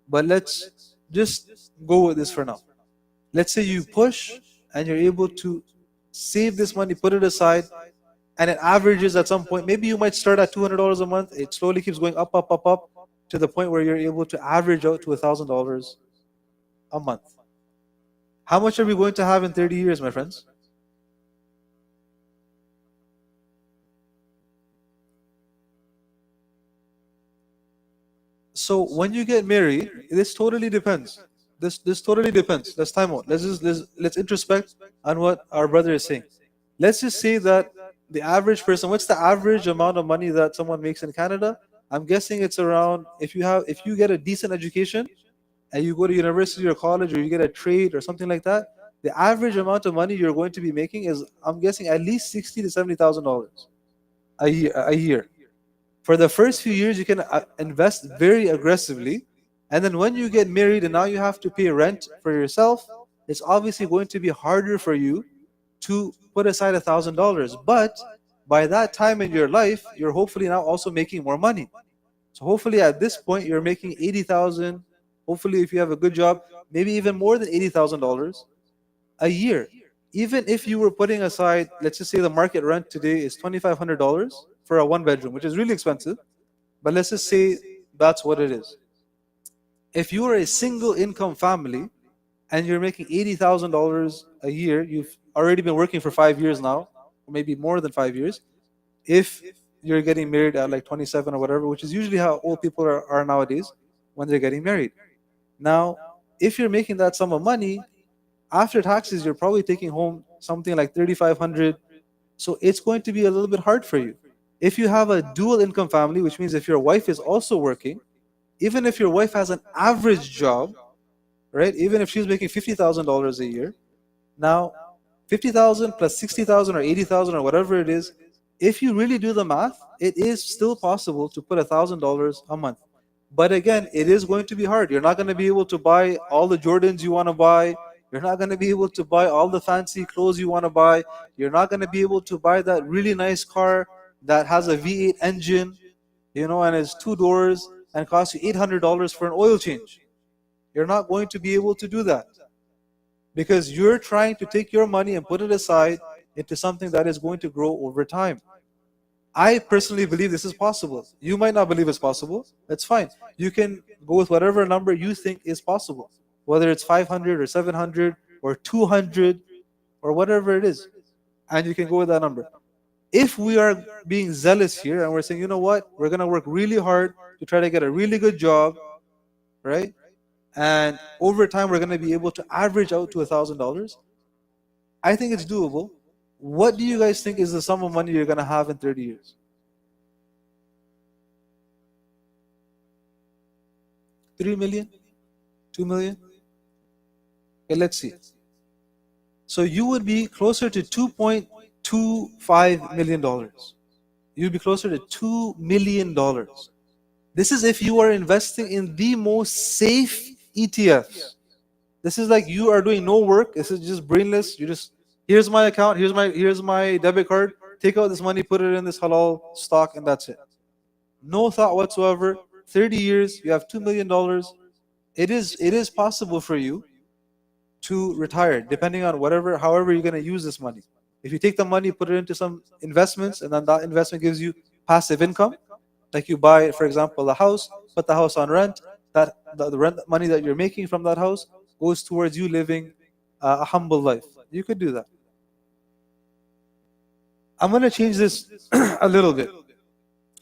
but let's just go with this for now. Let's say you push and you're able to save this money, put it aside, and it averages at some point. Maybe you might start at $200 a month. It slowly keeps going up to the point where you're able to average out to $1,000 a month. How much are we going to have in 30 years, my friends? So when you get married, this totally depends. This totally depends. Let's time out. Let's introspect on what our brother is saying. Let's just say that The average person, what's the average amount of money that someone makes in Canada? I'm guessing it's around, if you get a decent education and you go to university or college or you get a trade or something like that, the average amount of money you're going to be making is, I'm guessing, at least $60,000 to $70,000 a year. For the first few years, you can invest very aggressively, and then when you get married and now you have to pay rent for yourself, it's obviously going to be harder for you to put aside $1,000. But by that time in your life, you're hopefully now also making more money. So hopefully at this point you're making 80,000. Hopefully, if you have a good job, maybe even more than $80,000 a year. Even if you were putting aside, let's just say the market rent today is $2,500 for a one bedroom, which is really expensive. But let's just say that's what it is. If you are a single income family and you're making $80,000 a year, you've already been working for 5 years now, or maybe more than 5 years. If you're getting married at like 27 or whatever, which is usually how old people are nowadays when they're getting married. Now, if you're making that sum of money, after taxes, you're probably taking home something like 3,500. So it's going to be a little bit hard for you. If you have a dual income family, which means if your wife is also working, even if your wife has an average job, right? Even if she's making $50,000 a year, now 50,000 plus 60,000 or 80,000 or whatever it is, if you really do the math, it is still possible to put $1,000 a month. But again, it is going to be hard. You're not going to be able to buy all the Jordans you want to buy. You're not going to be able to buy all the fancy clothes you want to buy. You're not going to be able to buy that really nice car that has a V8 engine, and is two doors and costs you $800 for an oil change. You're not going to be able to do that because you're trying to take your money and put it aside into something that is going to grow over time. I personally believe this is possible. You might not believe it's possible. That's fine. You can go with whatever number you think is possible, whether it's 500 or 700 or 200 or whatever it is. And you can go with that number. If we are being zealous here and we're saying, you know what, we're going to work really hard to try to get a really good job, right? And over time, we're going to be able to average out to $1,000. I think it's doable. What do you guys think is the sum of money you're going to have in 30 years? 3 million? 2 million? Okay, let's see. So you would be closer to $2.25 million. You'd be closer to $2 million. This is if you are investing in the most safe ETFs. This is like you are doing no work. This is just brainless. You just, here's my account, here's my debit card. Take out this money, put it in this halal stock, and that's it. No thought whatsoever. 30 years, you have $2 million. It is possible for you to retire, depending on however you're going to use this money. If you take the money, put it into some investments, and then that investment gives you passive income, like you buy, for example, a house, put the house on rent. That the rent money that you're making from that house goes towards you living a humble life. You could do that. I'm going to change this a little bit.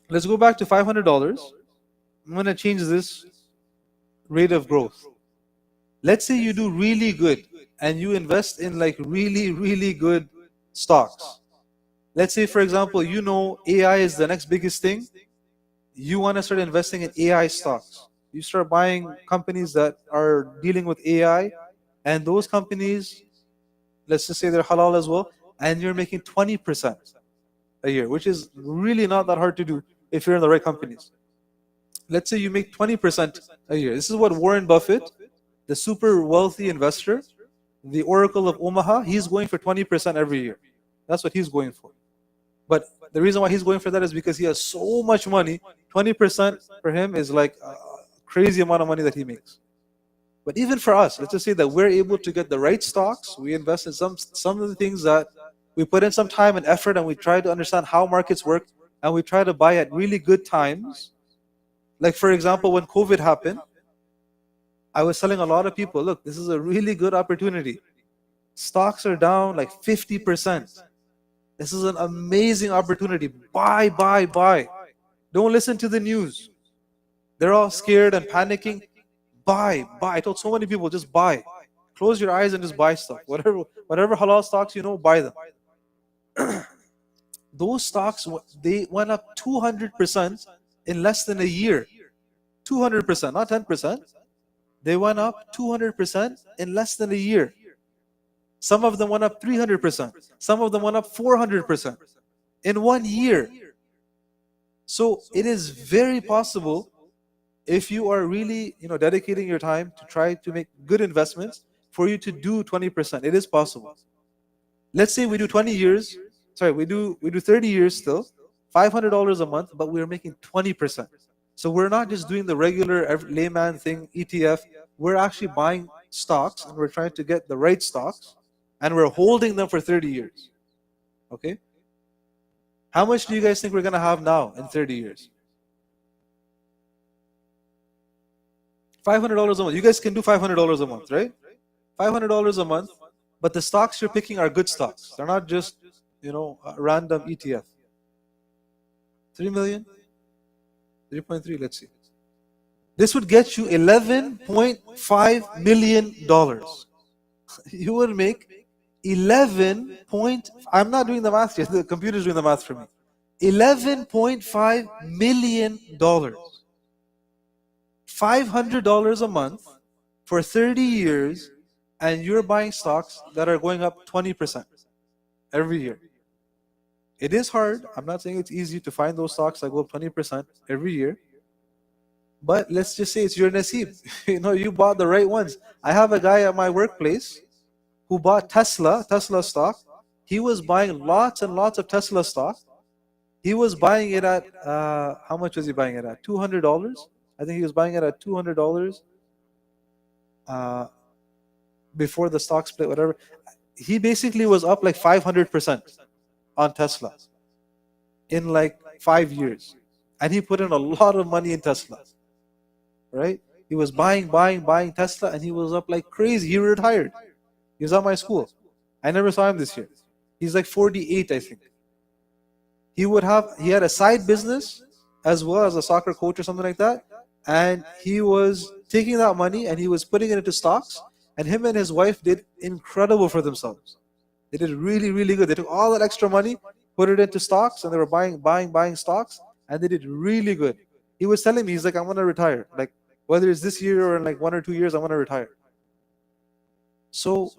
Let's go back to $500. I'm going to change this rate of growth. Let's say you do really good and you invest in like really, really good stocks. Let's say, for example, AI is the next biggest thing. You want to start investing in AI stocks. You start buying companies that are dealing with AI, and those companies, let's just say they're halal as well, and you're making 20% a year, which is really not that hard to do if you're in the right companies. Let's say you make 20% a year. This is what Warren Buffett, the super wealthy investor, the Oracle of Omaha, he's going for 20% every year. That's what he's going for. But the reason why he's going for that is because he has so much money. 20% for him is like a crazy amount of money that he makes. But even for us, let's just say that we're able to get the right stocks. We invest in some of the things that we put in some time and effort, and we try to understand how markets work, and we try to buy at really good times. Like, for example, when COVID happened, I was telling a lot of people, look, this is a really good opportunity. Stocks are down like 50%. This is an amazing opportunity. Buy, buy, buy. Don't listen to the news. They're all scared and panicking. Buy, buy. I told so many people, just buy. Close your eyes and just buy stuff. Whatever halal stocks buy them. those stocks, they went up 200% in less than a year. 200%, not 10%. They went up 200% in less than a year. Some of them went up 300%. Some of them went up 400% in 1 year. So it is very possible, if you are really, dedicating your time to try to make good investments, for you to do 20%. It is possible. Let's say we do 20 years. Sorry, we do 30 years still, $500 a month, but we're making 20%. So we're not just doing the regular layman thing, ETF. We're actually buying stocks, and we're trying to get the right stocks, and we're holding them for 30 years. Okay? How much do you guys think we're going to have now in 30 years? $500 a month. You guys can do $500 a month, right? $500 a month, but the stocks you're picking are good stocks. They're not just, a random ETF. 3 million? 3.3, let's see. This would get you $11.5 million. You will make 11 point, I'm not doing the math yet, the computer's doing the math for me. $11.5 million. $500 a month for 30 years, and you're buying stocks that are going up 20% every year. It is hard. I'm not saying it's easy to find those stocks that go up 20% every year. But let's just say it's your nasib. You bought the right ones. I have a guy at my workplace who bought Tesla stock. He was buying lots and lots of Tesla stock. He was buying it at, how much was he buying it at? $200? I think he was buying it at $200 before the stock split, whatever. He basically was up like 500% on Tesla in like 5 years. And he put in a lot of money in Tesla. Right? He was buying Tesla, and he was up like crazy. He retired. He was at my school. I never saw him this year. He's like 48, I think. He had a side business as well as a soccer coach or something like that. And he was taking that money and he was putting it into stocks. And him and his wife did incredible for themselves. They did really, really good. They took all that extra money, put it into stocks, and they were buying stocks, and they did really good. He was telling me, he's like, I'm going to retire. Like, whether it's this year or in like 1 or 2 years, I'm going to retire. So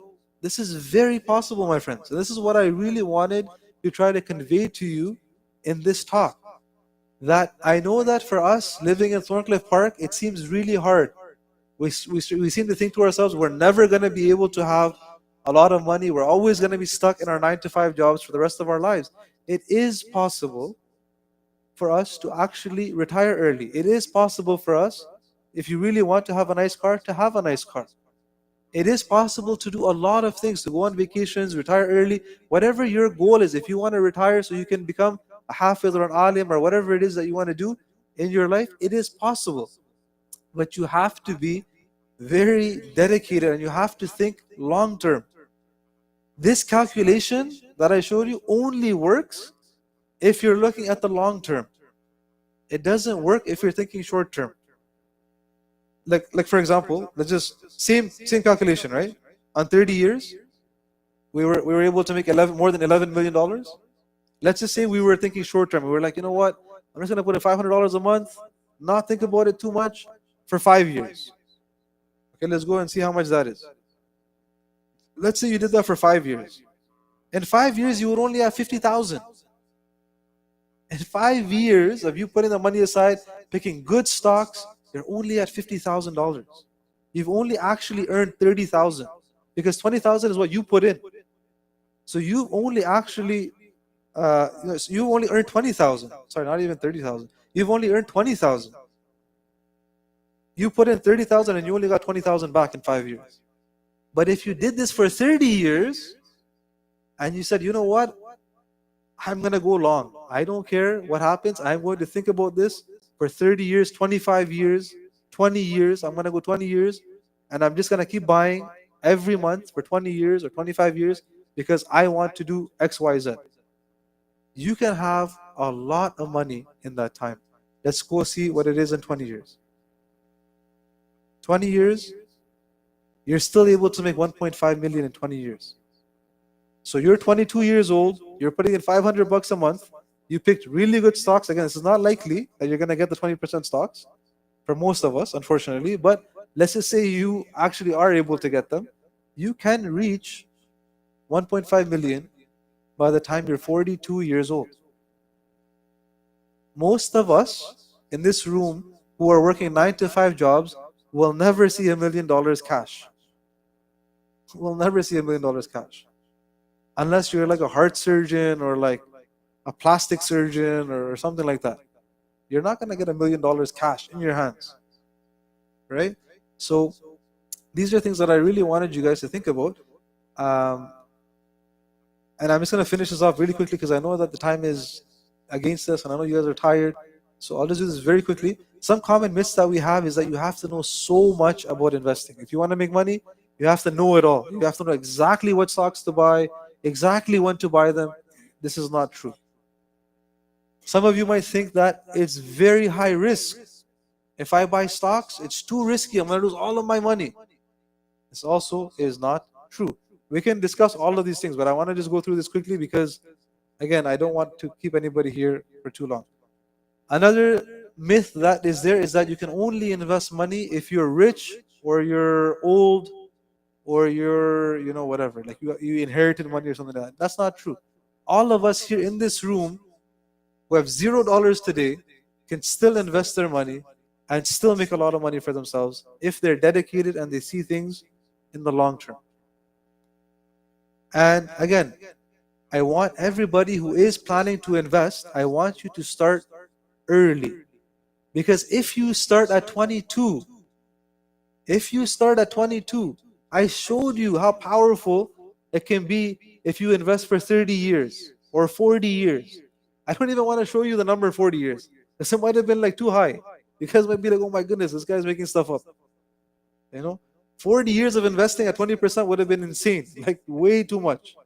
this is very possible, my friends. And this is what I really wanted to try to convey to you in this talk. That I know that for us living in Thorncliffe Park, it seems really hard. We seem to think to ourselves, we're never going to be able to have a lot of money. We're always going to be stuck in our 9-to-5 jobs for the rest of our lives. It is possible for us to actually retire early. It is possible for us, if you really want to have a nice car, to have a nice car. It is possible to do a lot of things, to go on vacations, retire early. Whatever your goal is, if you want to retire so you can become a hafiz or an alim or whatever it is that you want to do in your life, it is possible. But you have to be very dedicated, and you have to think long term. This calculation that I showed you only works if you're looking at the long term. It doesn't work if you're thinking short term. Like for example, let's just same calculation, right? On 30 years, we were able to make more than $11 million. Let's just say we were thinking short term. We were like, you know what? I'm just gonna put in $500 a month, not think about it too much, for 5 years. Okay, let's go and see how much that is. Let's say you did that for 5 years. In 5 years, you would only have 50,000. In 5 years of you putting the money aside, picking good stocks, you're only at $50,000. You've only actually earned 30,000, because 20,000 is what you put in. So you've only actually you only earned 20,000. Sorry, not even 30,000. You've only earned 20,000. You put in 30,000 and you only got 20,000 back in 5 years. But if you did this for 30 years and you said, you know what, I'm going to go long. I don't care what happens. I'm going to think about this for 30 years, 25 years, 20 years. I'm going to go 20 years, and I'm just going to keep buying every month for 20 years or 25 years because I want to do X, Y, Z. You can have a lot of money in that time. Let's go see what it is in 20 years. 20 years, you're still able to make 1.5 million in 20 years. So you're 22 years old, you're putting in $500 a month. You picked really good stocks. Again, this is not likely that you're going to get the 20% stocks for most of us, unfortunately. But let's just say you actually are able to get them. You can reach 1.5 million by the time you're 42 years old. Most of us in this room who are working 9 to 5 jobs will never see $1 million cash. We'll never see $1 million cash. Unless you're like a heart surgeon or like a plastic surgeon or something like that. You're not going to get $1 million cash in your hands. Right? So these are things that I really wanted you guys to think about. And I'm just going to finish this off really quickly because I know that the time is against us and I know you guys are tired. So I'll just do this very quickly. Some common myths that we have is that you have to know so much about investing. If you want to make money, you have to know it all. You have to know exactly what stocks to buy, exactly when to buy them. This is not true. Some of you might think that it's very high risk. If I buy stocks, it's too risky. I'm going to lose all of my money. This also is not true. We can discuss all of these things, but I want to just go through this quickly because, again, I don't want to keep anybody here for too long. Another myth that is there is that you can only invest money if you're rich or you're old or you're, whatever. Like you inherited money or something like that. That's not true. All of us here in this room who have $0 today can still invest their money and still make a lot of money for themselves if they're dedicated and they see things in the long term. And again, I want everybody who is planning to invest, I want you to start early. Because if you start at 22, I showed you how powerful it can be if you invest for 30 years or 40 years. I don't even want to show you the number 40 years. Because it might have been like too high. You guys might be like, oh my goodness, this guy's making stuff up. 40 years of investing at 20% would have been insane. Like way too much.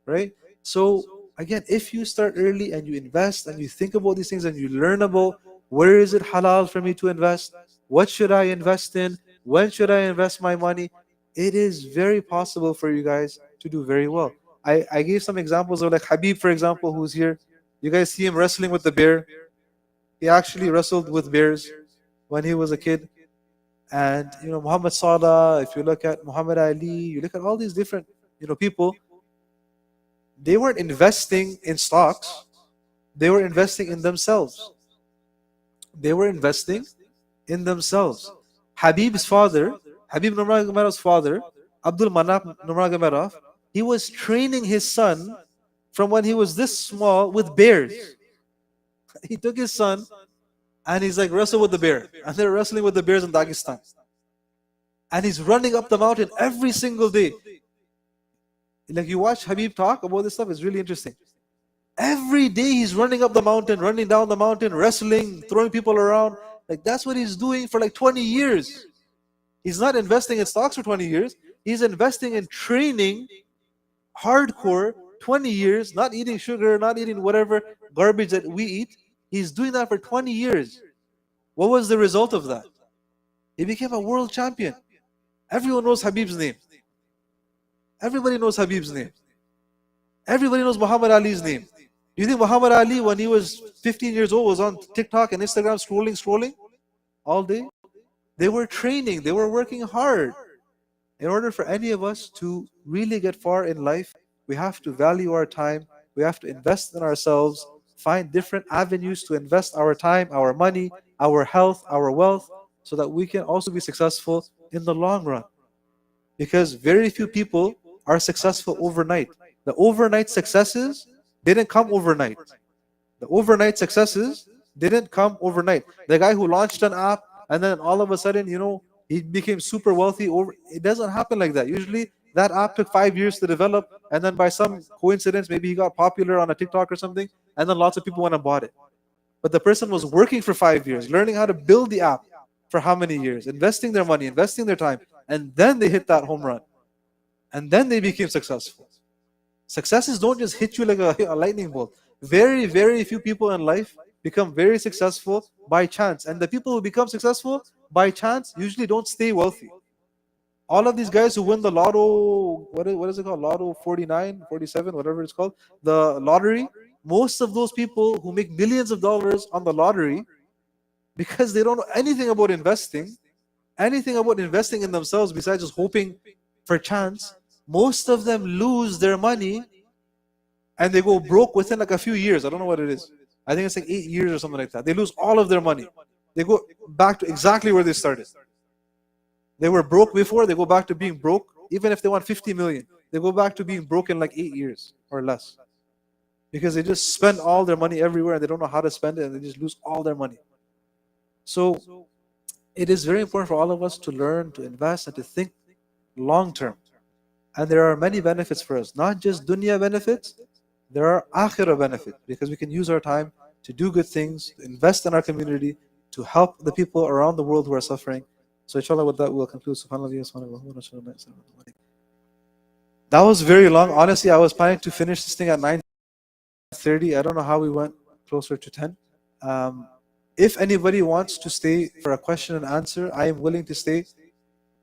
Right? So again, if you start early and you invest and you think about these things and you learn about where is it halal for me to invest, what should I invest in, when should I invest my money, it is very possible for you guys to do very well. I gave some examples of like Habib, for example, who's here. You guys see him wrestling with the bear. He actually wrestled with bears when he was a kid. And Muhammad Salah, if you look at Muhammad Ali, you look at all these different people, they weren't investing in stocks, they were investing in themselves. Habib's father, Habib Nurmagomedov's father, Abdul Manap Nurmagomedov, he was training his son from when he was this small with bears. He took his son and he's like, wrestle with the bear. And they're wrestling with the bears in Dagestan. And he's running up the mountain every single day. Like you watch Habib talk about this stuff, it's really interesting. Every day he's running up the mountain, running down the mountain, wrestling, throwing people around. Like that's what he's doing for like 20 years. He's not investing in stocks for 20 years. He's investing in training hardcore 20 years, not eating sugar, not eating whatever garbage that we eat. He's doing that for 20 years. What was the result of that? He became a world champion. Everyone knows Habib's name. Everybody knows Habib's name. Everybody knows Muhammad Ali's name. Do you think Muhammad Ali, when he was 15 years old, was on TikTok and Instagram scrolling all day? They were training. They were working hard. In order for any of us to really get far in life, we have to value our time. We have to invest in ourselves, find different avenues to invest our time, our money, our health, our wealth, so that we can also be successful in the long run. Because very few people are successful overnight. The overnight successes didn't come overnight. The overnight successes didn't come overnight. The guy who launched an app and then all of a sudden, he became super wealthy. It doesn't happen like that. Usually that app took 5 years to develop, and then by some coincidence, maybe he got popular on a TikTok or something, and then lots of people went and bought it. But the person was working for 5 years, learning how to build the app for how many years, investing their money, investing their time, and then they hit that home run. And then they became successful. Successes don't just hit you like a lightning bolt. Very, very few people in life become very successful by chance. And the people who become successful by chance usually don't stay wealthy. All of these guys who win the lotto, what is it called? Lotto 49, 47, whatever it's called, the lottery. Most of those people who make millions of dollars on the lottery, because they don't know anything about investing, in themselves besides just hoping for chance, most of them lose their money and they go broke within like a few years. I don't know what it is. I think it's like 8 years or something like that. They lose all of their money. They go back to exactly where they started. They were broke before, they go back to being broke. Even if they want 50 million, they go back to being broke in like 8 years or less. Because they just spend all their money everywhere and they don't know how to spend it and they just lose all their money. So it is very important for all of us to learn to invest and to think long term. And there are many benefits for us, not just dunya benefits, there are akhirah benefits, because we can use our time to do good things, to invest in our community, to help the people around the world who are suffering. So inshallah with that we'll conclude. SubhanAllah. That was very long. Honestly, I was planning to finish this thing at 9:30. I don't know how we went closer to 10. If anybody wants to stay for a question and answer, I am willing to stay.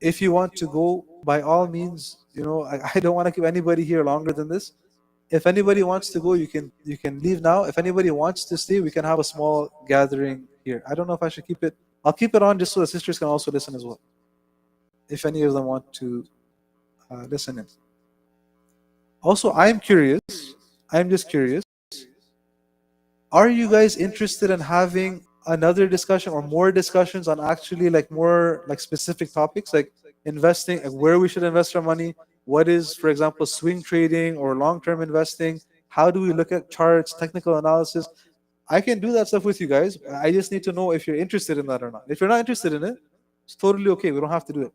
If you want to go, by all means, I don't want to keep anybody here longer than this. If anybody wants to go, you can leave now. If anybody wants to stay, we can have a small gathering here. I don't know if I should keep it. I'll keep it on just so the sisters can also listen as well, if any of them want to listen in. Also, I'm just curious, are you guys interested in having another discussion or more discussions on actually like more like specific topics like investing, like where we should invest our money? What is, for example, swing trading or long-term investing? How do we look at charts, technical analysis? I can do that stuff with you guys. I just need to know if you're interested in that or not. If you're not interested in it, it's totally okay. We don't have to do it.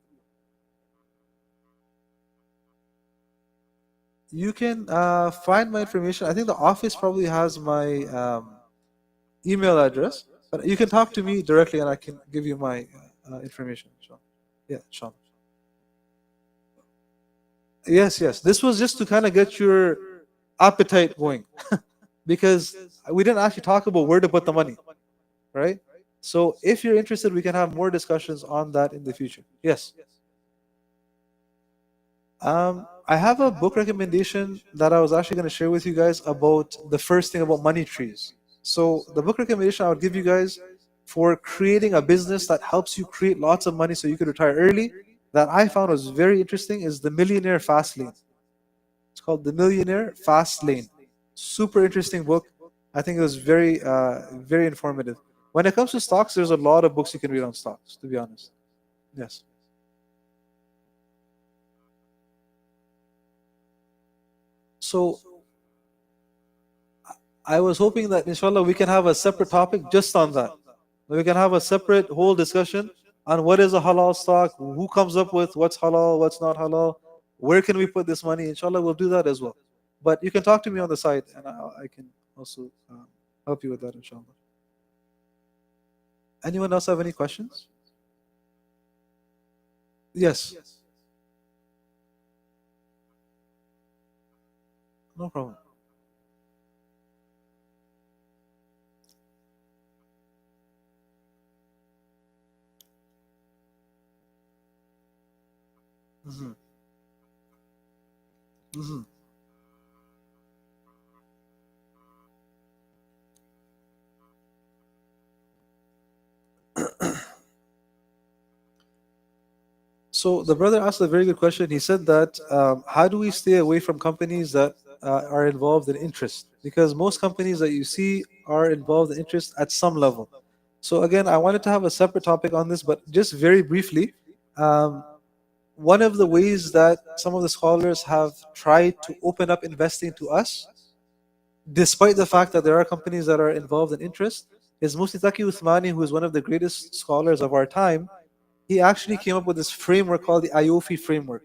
You can find my information. I think the office probably has my email address, but you can talk to me directly and I can give you my information. Yeah, Sean. Yes. This was just to kind of get your appetite going because we didn't actually talk about where to put the money, right? So if you're interested, we can have more discussions on that in the future. Yes. I have a book recommendation that I was actually going to share with you guys about the first thing about money trees. So the book recommendation I would give you guys for creating a business that helps you create lots of money so you could retire early, that I found was very interesting, is The Millionaire Fast Lane. It's called The Millionaire Fast Lane. Super interesting book. I think it was very, very informative. When it comes to stocks, there's a lot of books you can read on stocks, to be honest. Yes. So I was hoping that inshallah we can have a separate topic just on that. We can have a separate whole discussion on what is a halal stock, who comes up with what's halal, what's not halal, where can we put this money. Inshallah we'll do that as well. But you can talk to me on the side and I can also help you with that inshallah. Anyone else have any questions? Yes. No problem. Mm-hmm. Mm-hmm. So the brother asked a very good question. He said that how do we stay away from companies that are involved in interest? Because most companies that you see are involved in interest at some level. So again, I wanted to have a separate topic on this, but just very briefly, one of the ways that some of the scholars have tried to open up investing to us, despite the fact that there are companies that are involved in interest, is Mufti Taqi Uthmani, who is one of the greatest scholars of our time. He actually came up with this framework called the IOFI framework.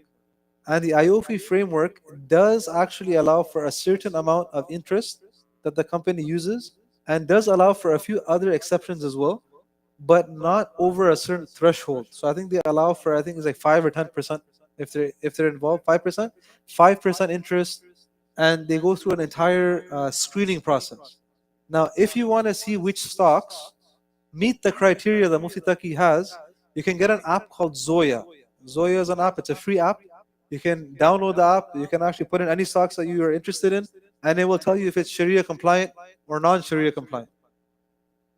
And the IOFI framework does actually allow for a certain amount of interest that the company uses, and does allow for a few other exceptions as well, but not over a certain threshold. So I think they allow for, I think it's like 5 or 10% if they're involved, 5% interest, and they go through an entire screening process. Now, if you want to see which stocks meet the criteria that Mufti Taqi has, you can get an app called Zoya. Zoya is an app. It's a free app. You can download the app. You can actually put in any stocks that you are interested in, and it will tell you if it's Sharia compliant or non-Sharia compliant.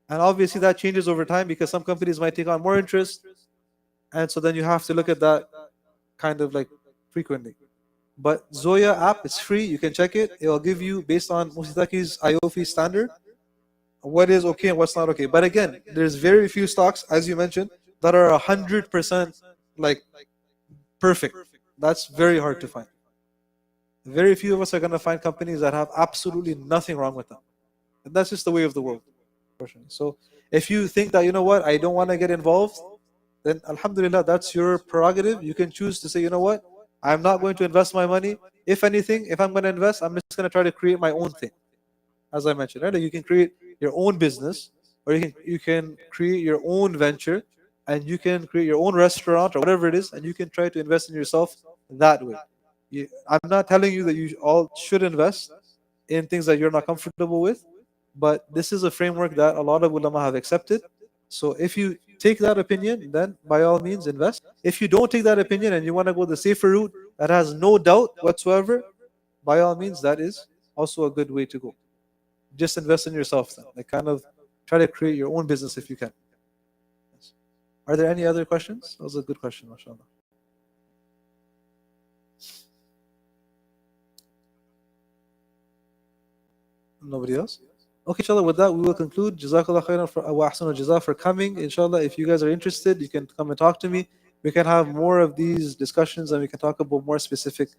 And obviously that changes over time because some companies might take on more interest, and so then you have to look at that kind of like frequently. But Zoya app, it's free. You can check it. It will give you, based on Musitaki's IOFI standard, what is okay and what's not okay. But again, there's very few stocks, as you mentioned, that are 100% like perfect. That's very hard to find. Very few of us are going to find companies that have absolutely nothing wrong with them. And that's just the way of the world, unfortunately. So if you think that, you know what, I don't want to get involved, then Alhamdulillah, that's your prerogative. You can choose to say, you know what, I'm not going to invest my money. If anything, if I'm going to invest, I'm just going to try to create my own thing. As I mentioned, right? Like you can create your own business, or you can create your own venture, and you can create your own restaurant or whatever it is, and you can try to invest in yourself that way. I'm not telling you that you all should invest in things that you're not comfortable with, but this is a framework that a lot of ulama have accepted. So if you take that opinion, then by all means invest. If you don't take that opinion and you want to go the safer route that has no doubt whatsoever, by all means, that is also a good way to go. Just invest in yourself then. Like kind of try to create your own business if you can. Yes. Are there any other questions? That was a good question, mashallah. Nobody else? Okay, inshallah, with that, we will conclude. Jazakallah khairan wa ahsanu jaza for coming. Inshallah, if you guys are interested, you can come and talk to me. We can have more of these discussions and we can talk about more specific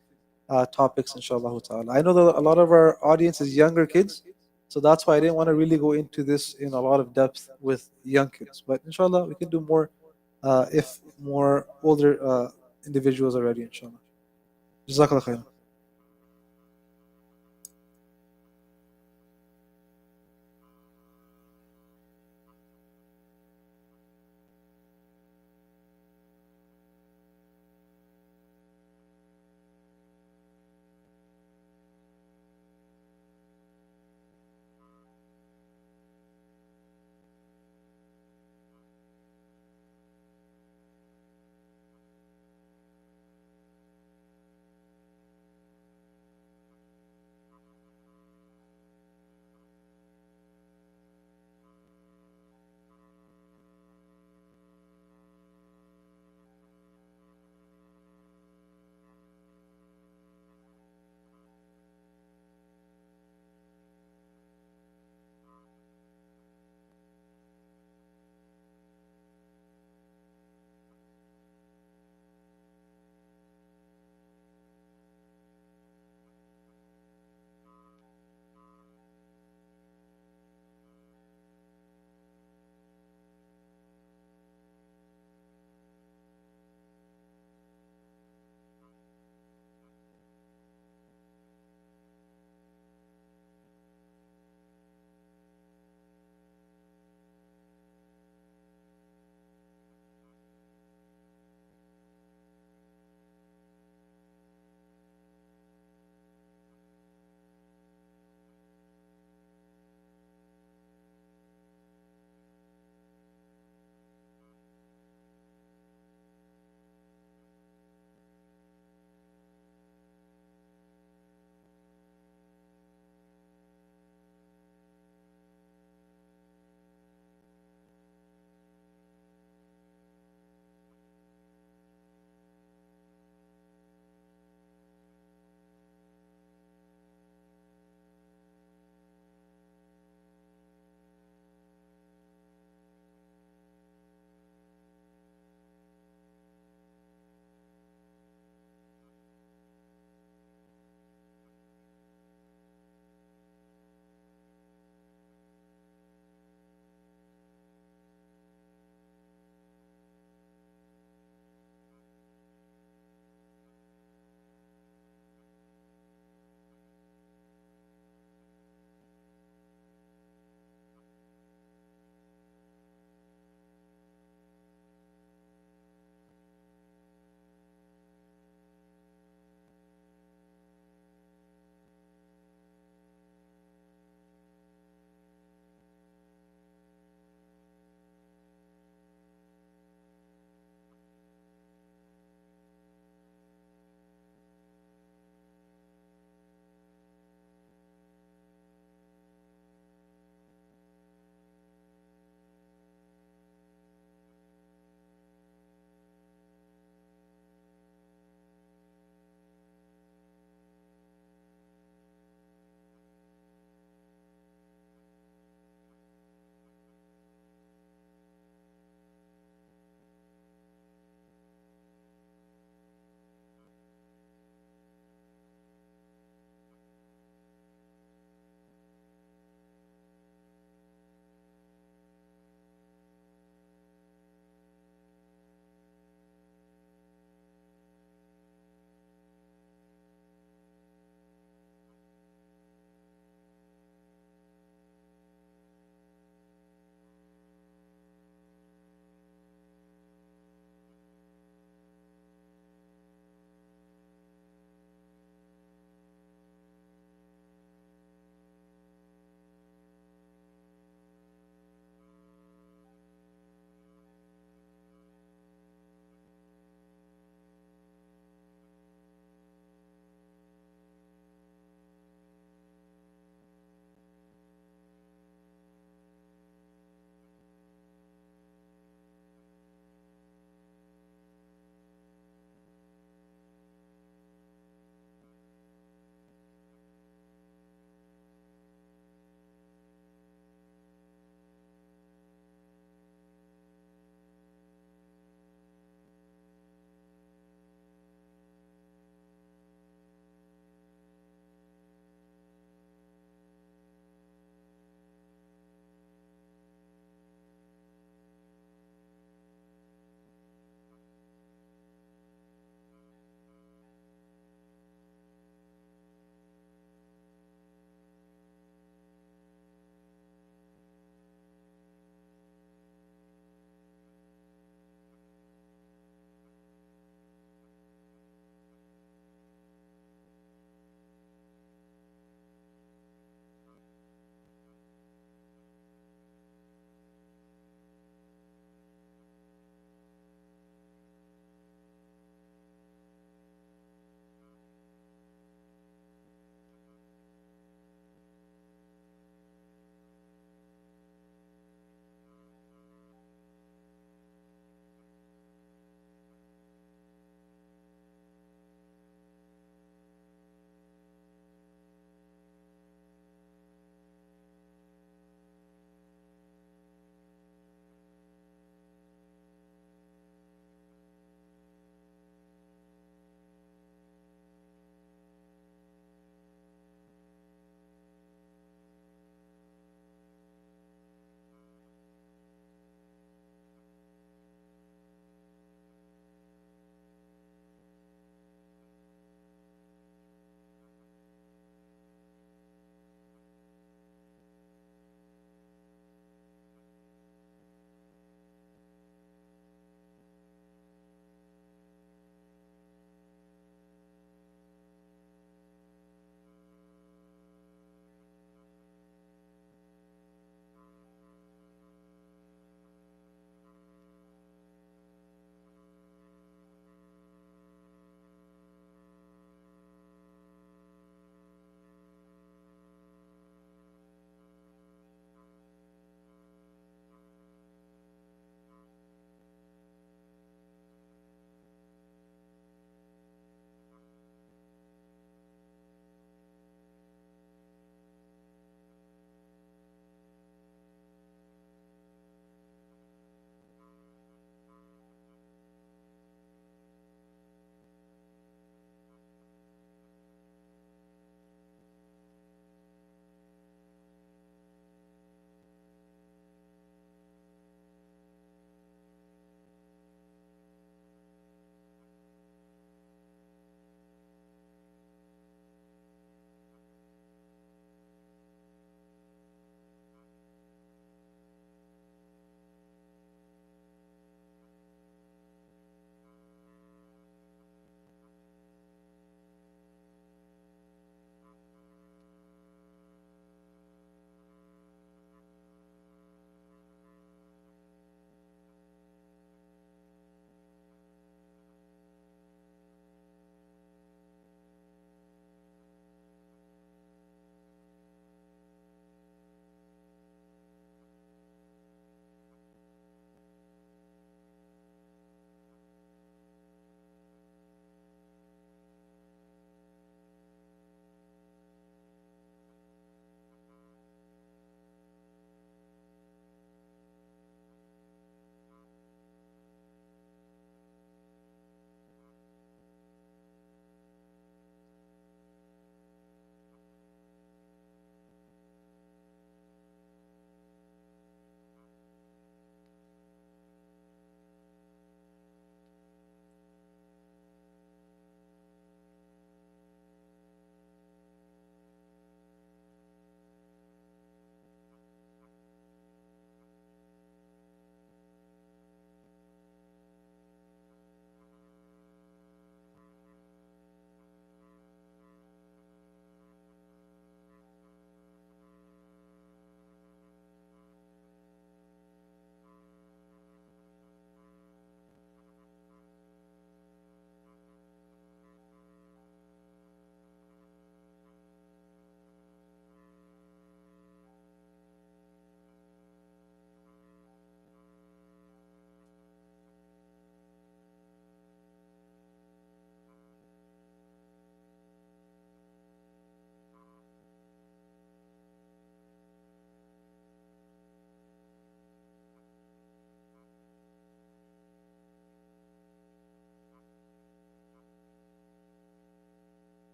topics, inshallah ta'ala. I know that a lot of our audience is younger kids, so that's why I didn't want to really go into this in a lot of depth with young kids. But inshallah, we can do more if more older individuals are ready, inshallah. Jazakallah khairan.